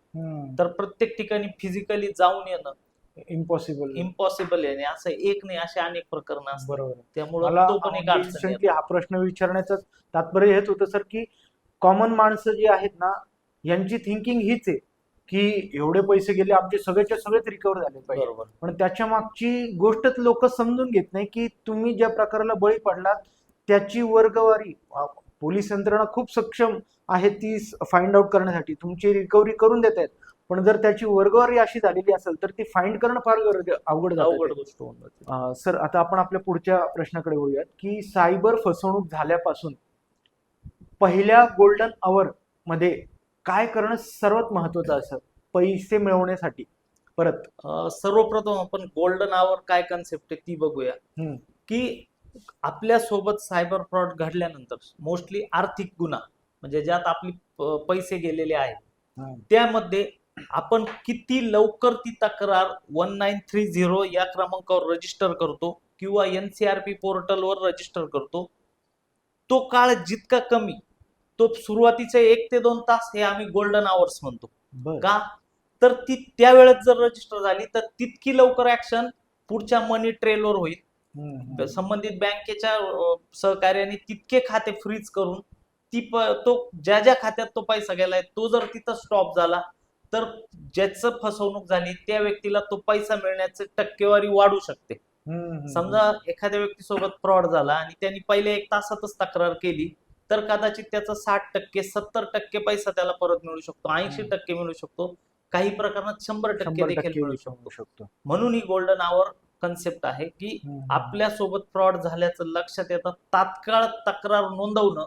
तर प्रत्येक ठिकाणी फिजिकली जाऊन येणं इम्पॉसिबल आहे. असं एक नाही, असे अनेक प्रकरण असतात.
बरोबर.
त्यामुळे
मला
तो पण एक अडचण आहे.
recently हा प्रश्न विचारण्याचं तात्पर्य हेच होतं सर की कॉमन माणसं जी आहेत ना यांची थिंकिंग हीच आहे की एवढे पैसे गेले आमचे सगळेच्या सगळेच रिकव्हर झाले पाहिजे,
बरोबर.
पण त्याच्या मागची गोष्टच लोक समजून घेत नाही की तुम्ही ज्या प्रकाराला बळी पडलात त्याची वर्गवारी पोलीस यंत्रणा खूप सक्षम आहे ती फाइंड आउट करण्यासाठी तुमची रिकव्हरी करून देत आहेत, पण जर त्याची वर्गवारी अशी झालेली असेल तर ती फाइंड करणं फार अवघड
गोष्ट होऊन जाते.
सर आता आपण आपल्या पुढच्या प्रश्नाकडे वळूयात की सायबर फसवणूक झाल्यापासून पहिल्या गोल्डन आवर मध्ये काय करणं सर्वात महत्वाचं असं पैसे मिळवण्यासाठी? परत
सर्वप्रथम आपण गोल्डन आवर काय कन्सेप्ट आहे ती बघूया. की आपल्या सोबत सायबर फ्रॉड घडल्यानंतर मोस्टली आर्थिक गुन्हा म्हणजे ज्यात आपली पैसे गेलेले आहेत त्यामध्ये आपण किती लवकर ती तक्रार 1930 या क्रमांकावर रजिस्टर करतो किंवा NCRP पोर्टलवर रजिस्टर करतो, तो काळ जितका कमी, तो सुरुवातीचे 1 ते 2 तास हे आम्ही गोल्डन आवर्स म्हणतो. का तर ती त्यावेळेस जर रजिस्टर झाली तर तितकी लवकर ऍक्शन पुढच्या मनी ट्रेलवर होईल. संबंधित बँकेच्या सहकार्याने तितके खाते फ्रीज करून तो ज्या खात्यात तो पैसा गेलाय तो जर तिथं स्टॉप झाला तर ज्याचं फसवणूक झाली त्या व्यक्तीला तो पैसा मिळण्याची टक्केवारी वाढू शकते. समजा एखाद्या व्यक्तीसोबत फ्रॉड झाला आणि त्यांनी पहिले 1 तासातच तक्रार केली तर कदाचित त्याचा 60% 70% पैसा त्याला परत मिळू शकतो, 80% मिळू शकतो, काही प्रकरणात 100% देखील मिळू शकतो. म्हणून ही गोल्डन आवर कन्सेप्ट आहे की आपल्या सोबत फ्रॉड झाल्याचं लक्षात येतं तात्काळ तक्रार नोंदवणं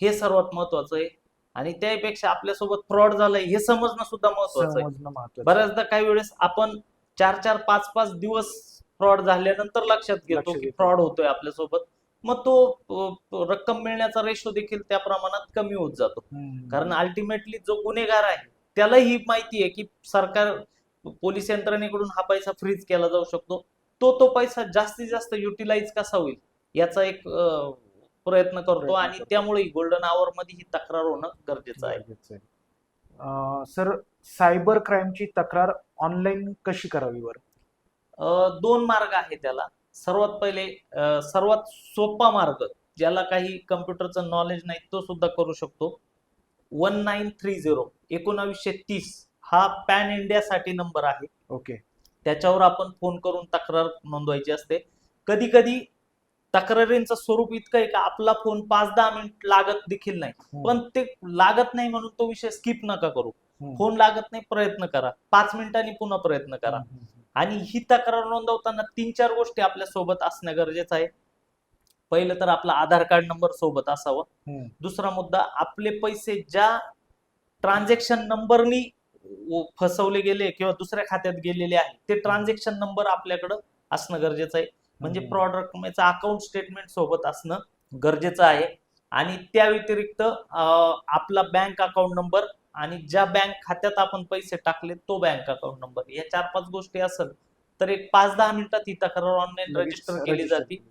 हे सर्वात महत्वाचं आहे. आणि त्यापेक्षा आपल्यासोबत फ्रॉड झालाय हे समजणं सुद्धा महत्वाचं आहे. बऱ्याचदा काही वेळेस आपण 4-4, 5-5 दिवस फ्रॉड झाल्यानंतर लक्षात घेतो की फ्रॉड होतोय आपल्यासोबत, मग तो रक्कम मिळण्याचा रेशो देखील त्या प्रमाणात कमी होत जातो. कारण अल्टिमेटली जो गुन्हेगार आहे त्याला ही माहिती आहे की सरकार पोलीस यंत्रणेकडून हा पैसा फ्रीज केला जाऊ शकतो, तो पैसा जास्तीत जास्त युटिलाइज कसा होईल याचा एक प्रयत्न करतो आणि त्यामुळे गोल्डन आवर मध्ये ही तक्रार होणं गरजेचं आहे.
सर सायबर क्राईमची तक्रार ऑनलाईन कशी करावी बरं?
2 मार्ग आहे त्याला. सर्वात पहिले सर्वात सोपा मार्ग ज्याला काही कम्प्युटरचं नॉलेज नाही तो सुद्धा करू शकतो. 1930 1930 हा पॅन इंडिया साठी नंबर आहे.
ओके.
त्याच्यावर आपण फोन करून तक्रार नोंदवायची असते. कधी कधी तक्रारींचं स्वरूप इतकं आहे का आपला फोन 5-10 मिनिट लागत देखील नाही, पण ते लागत नाही म्हणून तो विषय स्किप नका करू. फोन लागत नाही, प्रयत्न करा, 5 मिनिटांनी पुन्हा प्रयत्न करा. आणि ही तक्रार नोंदवताना 3-4 गोष्टी आपल्या सोबत असणं गरजेचं आहे. पहिलं तर आपला आधार कार्ड नंबर सोबत असावा. दुसरा मुद्दा, आपले पैसे ज्या ट्रान्झॅक्शन नंबरनी फसवले गेले किंवा दुसऱ्या खात्यात गेलेले आहे ते ट्रान्झॅक्शन नंबर आपल्याकडे असणं गरजेचं आहे. म्हणजे फ्रॉड रकमेचं अकाउंट स्टेटमेंट सोबत असणं गरजेचं आहे. आणि त्या व्यतिरिक्त आपला बँक अकाउंट नंबर आणि ज्या बँक खात्यात आपण पैसे टाकले तो बँक अकाउंट नंबर, या 4-5 गोष्टी असेल तर एक 5-10 मिनिटात ही तक्रार ऑनलाईन रजिस्टर केली जाते.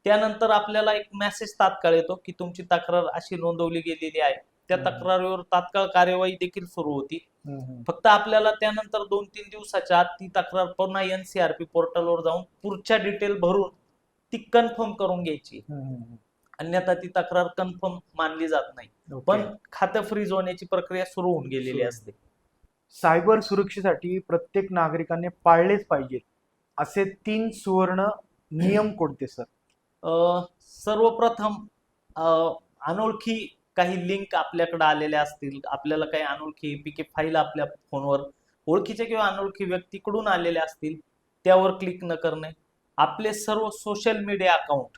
त्यानंतर आपल्याला एक मेसेज तात्काळ येतो की तुमची तक्रार अशी नोंदवली गेलेली आहे. त्या तक्रारीवर तात्काळ कार्यवाही देखील सुरू होती. फक्त आपल्याला त्यानंतर 2-3 दिवसाच्या आत ती तक्रार पुन्हा NCRP पोर्टलवर जाऊन पुढच्या डिटेल भरून ती कन्फर्म करून घ्यायची, अन्यथा ती तक्रार कन्फर्म मानली जात नाही. पण खातं फ्रीज होण्याची प्रक्रिया सुरू होऊन गेलेली असते.
सायबर सुरक्षेसाठी प्रत्येक नागरिकाने पाळलेच पाहिजे असे 3 सुवर्ण नियम कोणते सर?
सर्वप्रथम अनोळखी काही लिंक आपल्याकडे आलेल्या असतील, आपल्याला काही अनोळखी APK फाईल आपल्या फोनवर ओळखीचे किंवा अनोळखी व्यक्तीकडून आलेले असतील त्यावर क्लिक न करणे, आपले सर्व सोशल मीडिया अकाउंट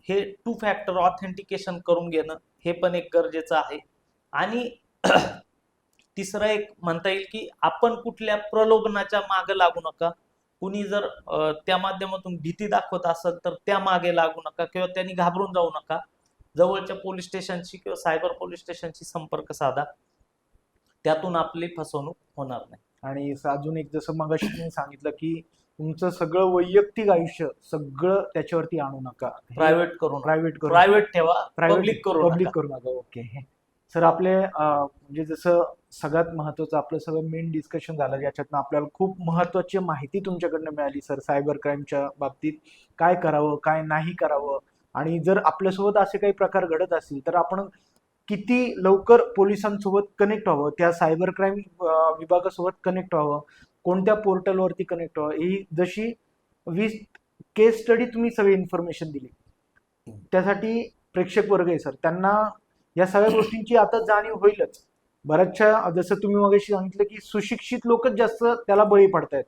हे 2 फॅक्टर ऑथेंटिकेशन करून घेणं हे पण एक गरजेचं आहे. आणि तिसरं एक म्हणता येईल की आपण कुठल्या प्रलोभनाच्या मागे लागू नका. कुणी जर त्या माध्यमातून भीती दाखवत असेल तर त्या मागे लागू नका किंवा त्यांनी घाबरून जाऊ नका. जवळच्या पोलीस स्टेशनशी किंवा सायबर पोलीस स्टेशनशी संपर्क साधा, त्यातून आपली फसवणूक होणार नाही.
आणि अजून एक, जसं मगाशी तुम्ही सांगितलं की तुमचं सगळं वैयक्तिक आयुष्य सगळं त्याच्यावरती आणू नका,
प्रायव्हेट करून
प्रायव्हेट
ठेवा, पब्लिक
करू नका. ओके सर, आपले म्हणजे जसं सगळ्यात महत्वाचं आपलं सगळं मेन डिस्कशन झालं, ज्याच्यातनं आपल्याला खूप महत्वाची माहिती तुमच्याकडनं मिळाली सर. सायबर क्राईमच्या बाबतीत काय करावं, काय नाही करावं, आणि जर आपल्यासोबत असे काही प्रकार घडत असतील तर आपण किती लवकर पोलिसांसोबत कनेक्ट व्हावं, त्या सायबर क्राईम विभागासोबत कनेक्ट व्हावं, कोणत्या पोर्टलवरती कनेक्ट व्हावं, ही जशी 20 केस स्टडी तुम्ही सगळी इन्फॉर्मेशन दिली, त्यासाठी प्रेक्षक वर्ग आहे सर, त्यांना या सगळ्या गोष्टींची आता जाणीव होईलच. बऱ्याचशा, जसं तुम्ही मगाशी सांगितलं की सुशिक्षित लोकच जास्त त्याला बळी पडतायत,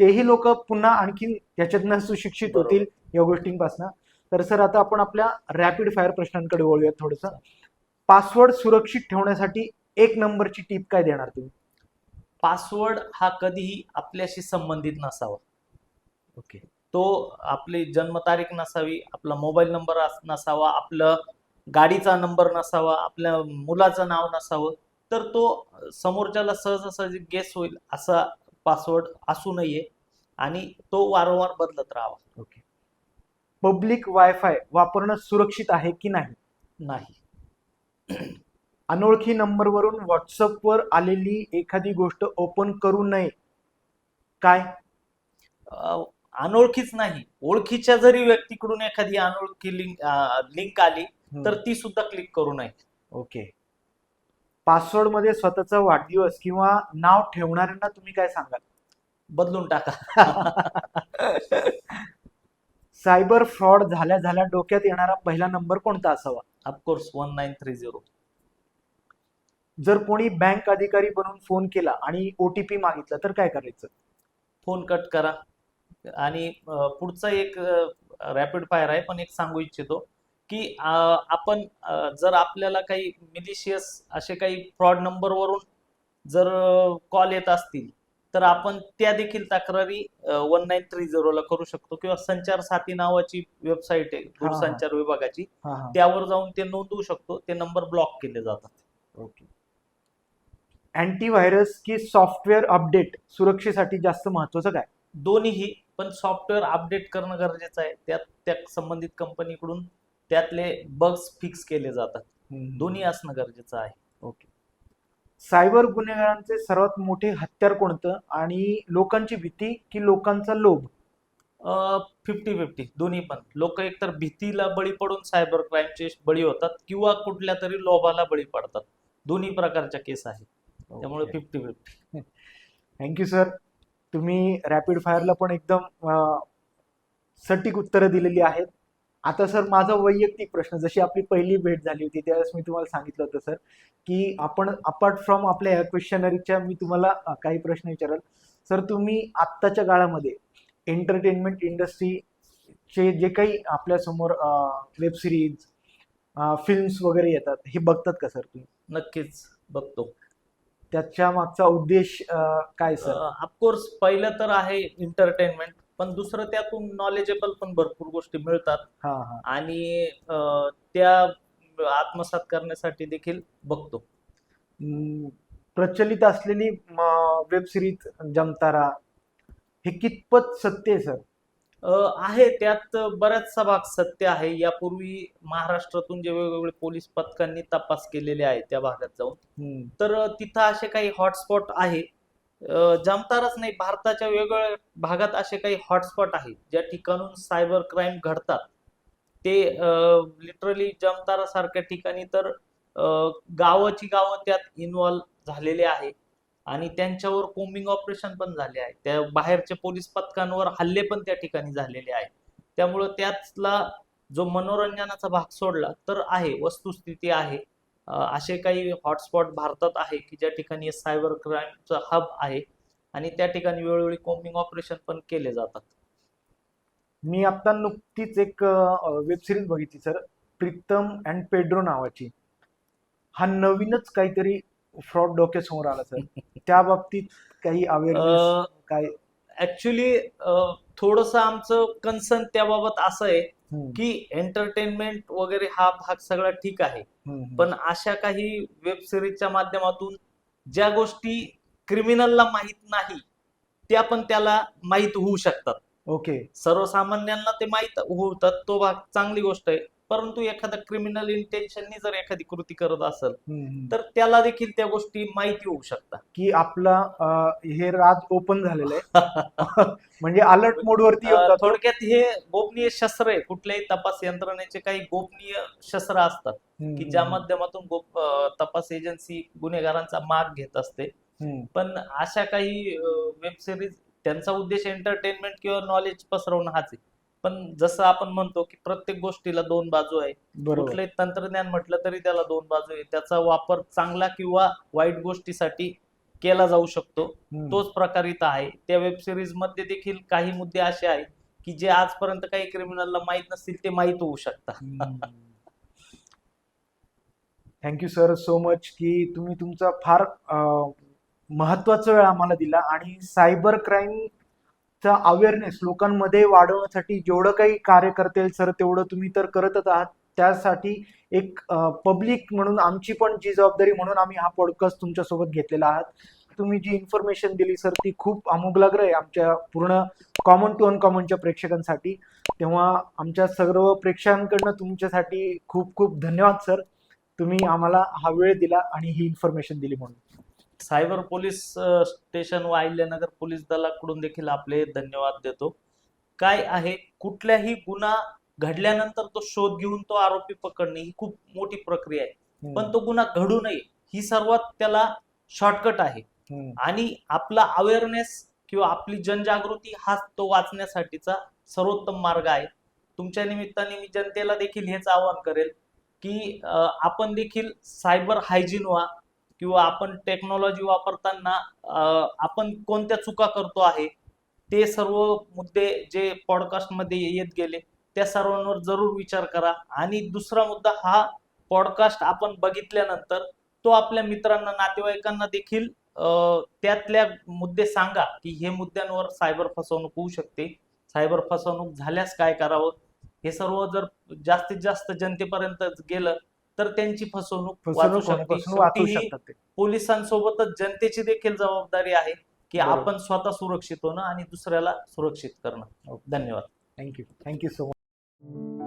तेही लोक पुन्हा आणखी त्याच्यातनं सुशिक्षित होतील या गोष्टींपासून. तर सर, आता आपण आपल्या रॅपिड फायर प्रश्नांकडे वळूयात थोडंसं. पासवर्ड सुरक्षित ठेवण्यासाठी 1 नंबरची टीप काय देणार तुम्ही?
पासवर्ड हा कधीही आपल्याशी संबंधित नसावा.
ओके.
तो आपली जन्मतारीख नसावी, आपला मोबाईल नंबर नसावा, आपलं गाडीचा नंबर नसावा, आपल्या मुलाचं नाव नसावं, तर तो समोरच्याला सहजासहजी गेस होईल असा पासवर्ड असू नये आणि तो वारंवार बदलत राहावा.
ओके. पब्लिक वायफाय वापरणं सुरक्षित आहे की नाही?
नाही.
अनोळखी नंबरवरून व्हॉट्सअपवर आलेली एखादी गोष्ट ओपन करू नये. काय?
अनोळखीच नाही, ओळखीच्या जरी व्यक्तीकडून एखादी अनोळखी लिंक आली तर ती सुद्धा क्लिक करू नये.
ओके. पासवर्ड मध्ये स्वतःचा वाढदिवस किंवा नाव ठेवणाऱ्यांना तुम्ही काय सांगाल?
बदलून टाका.
सायबर फ्रॉड झाल्या डोक्यात येणारा पहिला नंबर कोणता असावा?
ऑफकोर्स 1930.
जर कोणी बँक अधिकारी बनून फोन केला आणि OTP मागितला तर काय करायचं?
फोन कट करा. आणि पुढचा एक रॅपिड फायर आहे, पण एक सांगू इच्छितो की आपण जर आपल्याला काही मिलिशियस असे काही फ्रॉड नंबरवरून जर कॉल येत असतील तर आपण त्या देखील तक्रारी 1930 ला करू शकतो, किंवा संचार साथी नावाची वेबसाईट आहे दूरसंचार विभागाची, त्यावर जाऊन ते नोंदवू शकतो. ते नंबर ब्लॉक केले जातात.
ओके. अँटीव्हायरस की सॉफ्टवेअर अपडेट सुरक्षेसाठी जास्त महत्वाचं काय?
दोन्हीही, पण सॉफ्टवेअर अपडेट करणं गरजेचं आहे. त्यात त्या संबंधित कंपनीकडून त्यातले बग्स फिक्स केले जातात. दोन्ही असणं गरजेचं आहे.
ओके. सायबर गुन्हेगारांचे सर्वात मोठे हत्यार कोणतं, आणि लोकांची भीती की लोकांचा लोभ?
50-50 दोन्ही पण. लोक एकतर भीतीला बळी पडून सायबर क्राईमचे बळी होतात किंवा कुठल्या तरी लोभाला बळी पडतात. दोन्ही प्रकारच्या केस आहेत, त्यामुळे 50-50.
Thank you sir. तुम्ही रॅपिड फायरला पण एकदम सटीक उत्तरं दिलेली आहेत. आता सर, माझा वैयक्तिक प्रश्न, जशी आपली पहिली भेट झाली होती त्यावेळेस मी तुम्हाला सांगितलं होतं सर की आपण अपार्ट फ्रॉम आपल्या या क्वेश्चनरीच्या मी तुम्हाला काही प्रश्न विचाराल. सर, तुम्ही आत्ताच्या काळामध्ये एंटरटेनमेंट इंडस्ट्रीचे जे काही आपल्यासमोर वेब सिरीज, फिल्म्स वगैरे येतात, हे बघतात का सर तुम्ही?
नक्कीच बघतो.
त्याच्या मागचा उद्देश काय सर?
ऑफकोर्स पहिलं तर आहे एंटरटेनमेंट, पण दुसरं त्यातून नॉलेजेबल पण भरपूर गोष्टी मिळतात आणि त्या आत्मसात करण्यासाठी देखील बघतो.
प्रचलित असलेली वेब सिरीज जमतारा, हे कितपत सत्य आहे सर?
आहे, त्यात बऱ्याचसा भाग सत्य आहे. यापूर्वी महाराष्ट्रातून जे वेगवेगळे पोलीस पथकांनी तपास केलेले आहे त्या भागात जाऊन, तर तिथं असे काही हॉटस्पॉट आहे. जमतारच नाही, भारताच्या वेगवेगळ्या भागात असे काही हॉटस्पॉट आहेत ज्या ठिकाणून सायबर क्राईम घडतात. ते लिटरली जमतारा सारख्या ठिकाणी तर गावाची गावं त्यात इन्व्हॉल्व्ह झालेले आहे आणि त्यांच्यावर कोम्बिंग ऑपरेशन पण झाले आहे. त्या बाहेरच्या पोलीस पथकांवर हल्ले पण त्या ठिकाणी झालेले आहेत. त्यामुळं त्यातला जो मनोरंजनाचा भाग सोडला तर आहे, वस्तुस्थिती आहे. असे काही हॉटस्पॉट भारतात आहे की ज्या ठिकाणी सायबर क्राईमचं हब आहे आणि त्या ठिकाणी वेळोवेळी कॉम्बिंग ऑपरेशन पण केले जातात.
मी आता नुकतीच एक वेब सिरीज बघितली सर, प्रीतम अँड पेड्रो नावाची. हा नवीनच काहीतरी फ्रॉड डोक्यासमोर आला सर. त्या बाबतीत काही अवेअरनेस काय?
ऍक्च्युली थोडस आमचं कन्सर्न त्याबाबत असं आहे
हम्म,
की एंटरटेनमेंट वगैरे हा भाग सगळा ठीक आहे,
हम्म,
पण अशा काही वेब सिरीजच्या माध्यमातून ज्या गोष्टी क्रिमिनलला माहीत नाही त्या पण त्याला माहीत होऊ शकतात.
ओके.
सर्वसामान्यांना ते माहीत होतात, तो भाग चांगली गोष्ट आहे. परंतु एखादा क्रिमिनल इंटेन्शननी जर एखादी कृती करत असेल तर त्याला देखील त्या गोष्टी माहिती होऊ शकतात.
की आपला हे राज ओपन झालेलं आहे. म्हणजे अलर्ट मोड वरती येऊन जातो.
थोडक्यात हे गोपनीय शस्त्र आहे. कुठल्याही तपास यंत्रणेचे काही गोपनीय शस्त्र असतात की ज्या माध्यमातून तपास एजन्सी गुन्हेगारांचा माग घेत असते. पण अशा काही वेब सिरीज त्यांचा उद्देश एंटरटेनमेंट किंवा नॉलेज पसरवणं हाच आहे. पण जसं आपण म्हणतो की प्रत्येक गोष्टीला दोन बाजू आहे.
बरोबर.
कुठलंही तंत्रज्ञान म्हटलं तरी त्याला दोन बाजू आहे. त्याचा वापर चांगला किंवा वाईट गोष्टीसाठी केला जाऊ शकतो. तोच प्रकार इथं आहे. त्या वेब सिरीज मध्ये देखील काही मुद्दे असे आहेत की जे आजपर्यंत काही क्रिमिनलला माहित नसतील ते माहित होऊ शकतात.
थँक्यू सर सो मच की तुम्ही तुमचा फार महत्वाचा वेळ आम्हाला दिला आणि सायबर क्राईमचा अवेअरनेस लोकांमध्ये वाढवण्यासाठी जेवढं काही कार्य करता येईल सर तेवढं तुम्ही तर करतच आहात. त्यासाठी एक पब्लिक म्हणून आमची पण जी जबाबदारी म्हणून आम्ही हा पॉडकास्ट तुमच्यासोबत घेतलेला आहात. तुम्ही जी इन्फॉर्मेशन दिली सर ती खूप आमूलाग्र आहे आमच्या पूर्ण कॉमन टू अनकॉमनच्या प्रेक्षकांसाठी. तेव्हा आमच्या सर्व प्रेक्षकांकडनं तुमच्यासाठी खूप खूप धन्यवाद सर. तुम्ही आम्हाला हा वेळ दिला आणि ही इन्फॉर्मेशन दिली म्हणून.
सायबर पोलीस स्टेशन व अहिल्यानगर पोलीस दलाकडून देखील आपले धन्यवाद देतो. काय आहे, कुठल्याही गुन्हा घडल्यानंतर तो शोध घेऊन तो आरोपी पकडणे ही खूप मोठी प्रक्रिया आहे. पण तो गुन्हा घडू नये ही सर्वात त्याला शॉर्टकट आहे. आणि आपला अवेअरनेस किंवा आपली जनजागृती हाच तो वाचण्यासाठीचा सर्वोत्तम मार्ग आहे. तुमच्या निमित्ताने मी जनतेला देखील हेच आवाहन करेल की आपण देखील सायबर हायजीन व्हा किंवा आपण टेक्नॉलॉजी वापरताना आपण कोणत्या चुका करतो आहे ते सर्व मुद्दे जे पॉडकास्ट मध्ये येत गेले त्या सर्वांवर जरूर विचार करा. आणि दुसरा मुद्दा, हा पॉडकास्ट आपण बघितल्यानंतर तो आपल्या मित्रांना नातेवाईकांना देखील त्यातल्या मुद्दे सांगा की हे मुद्द्यांवर सायबर फसवणूक होऊ शकते, सायबर फसवणूक झाल्यास काय करावं. हे सर्व जर जास्तीत जास्त जनतेपर्यंत गेलं तर त्यांची फसवणूक वाचू शकते. पोलिसांसोबतच जनतेची देखील जबाबदारी आहे की आपण स्वतः सुरक्षित होणं आणि दुसऱ्याला सुरक्षित करणं. धन्यवाद.
Thank you so much.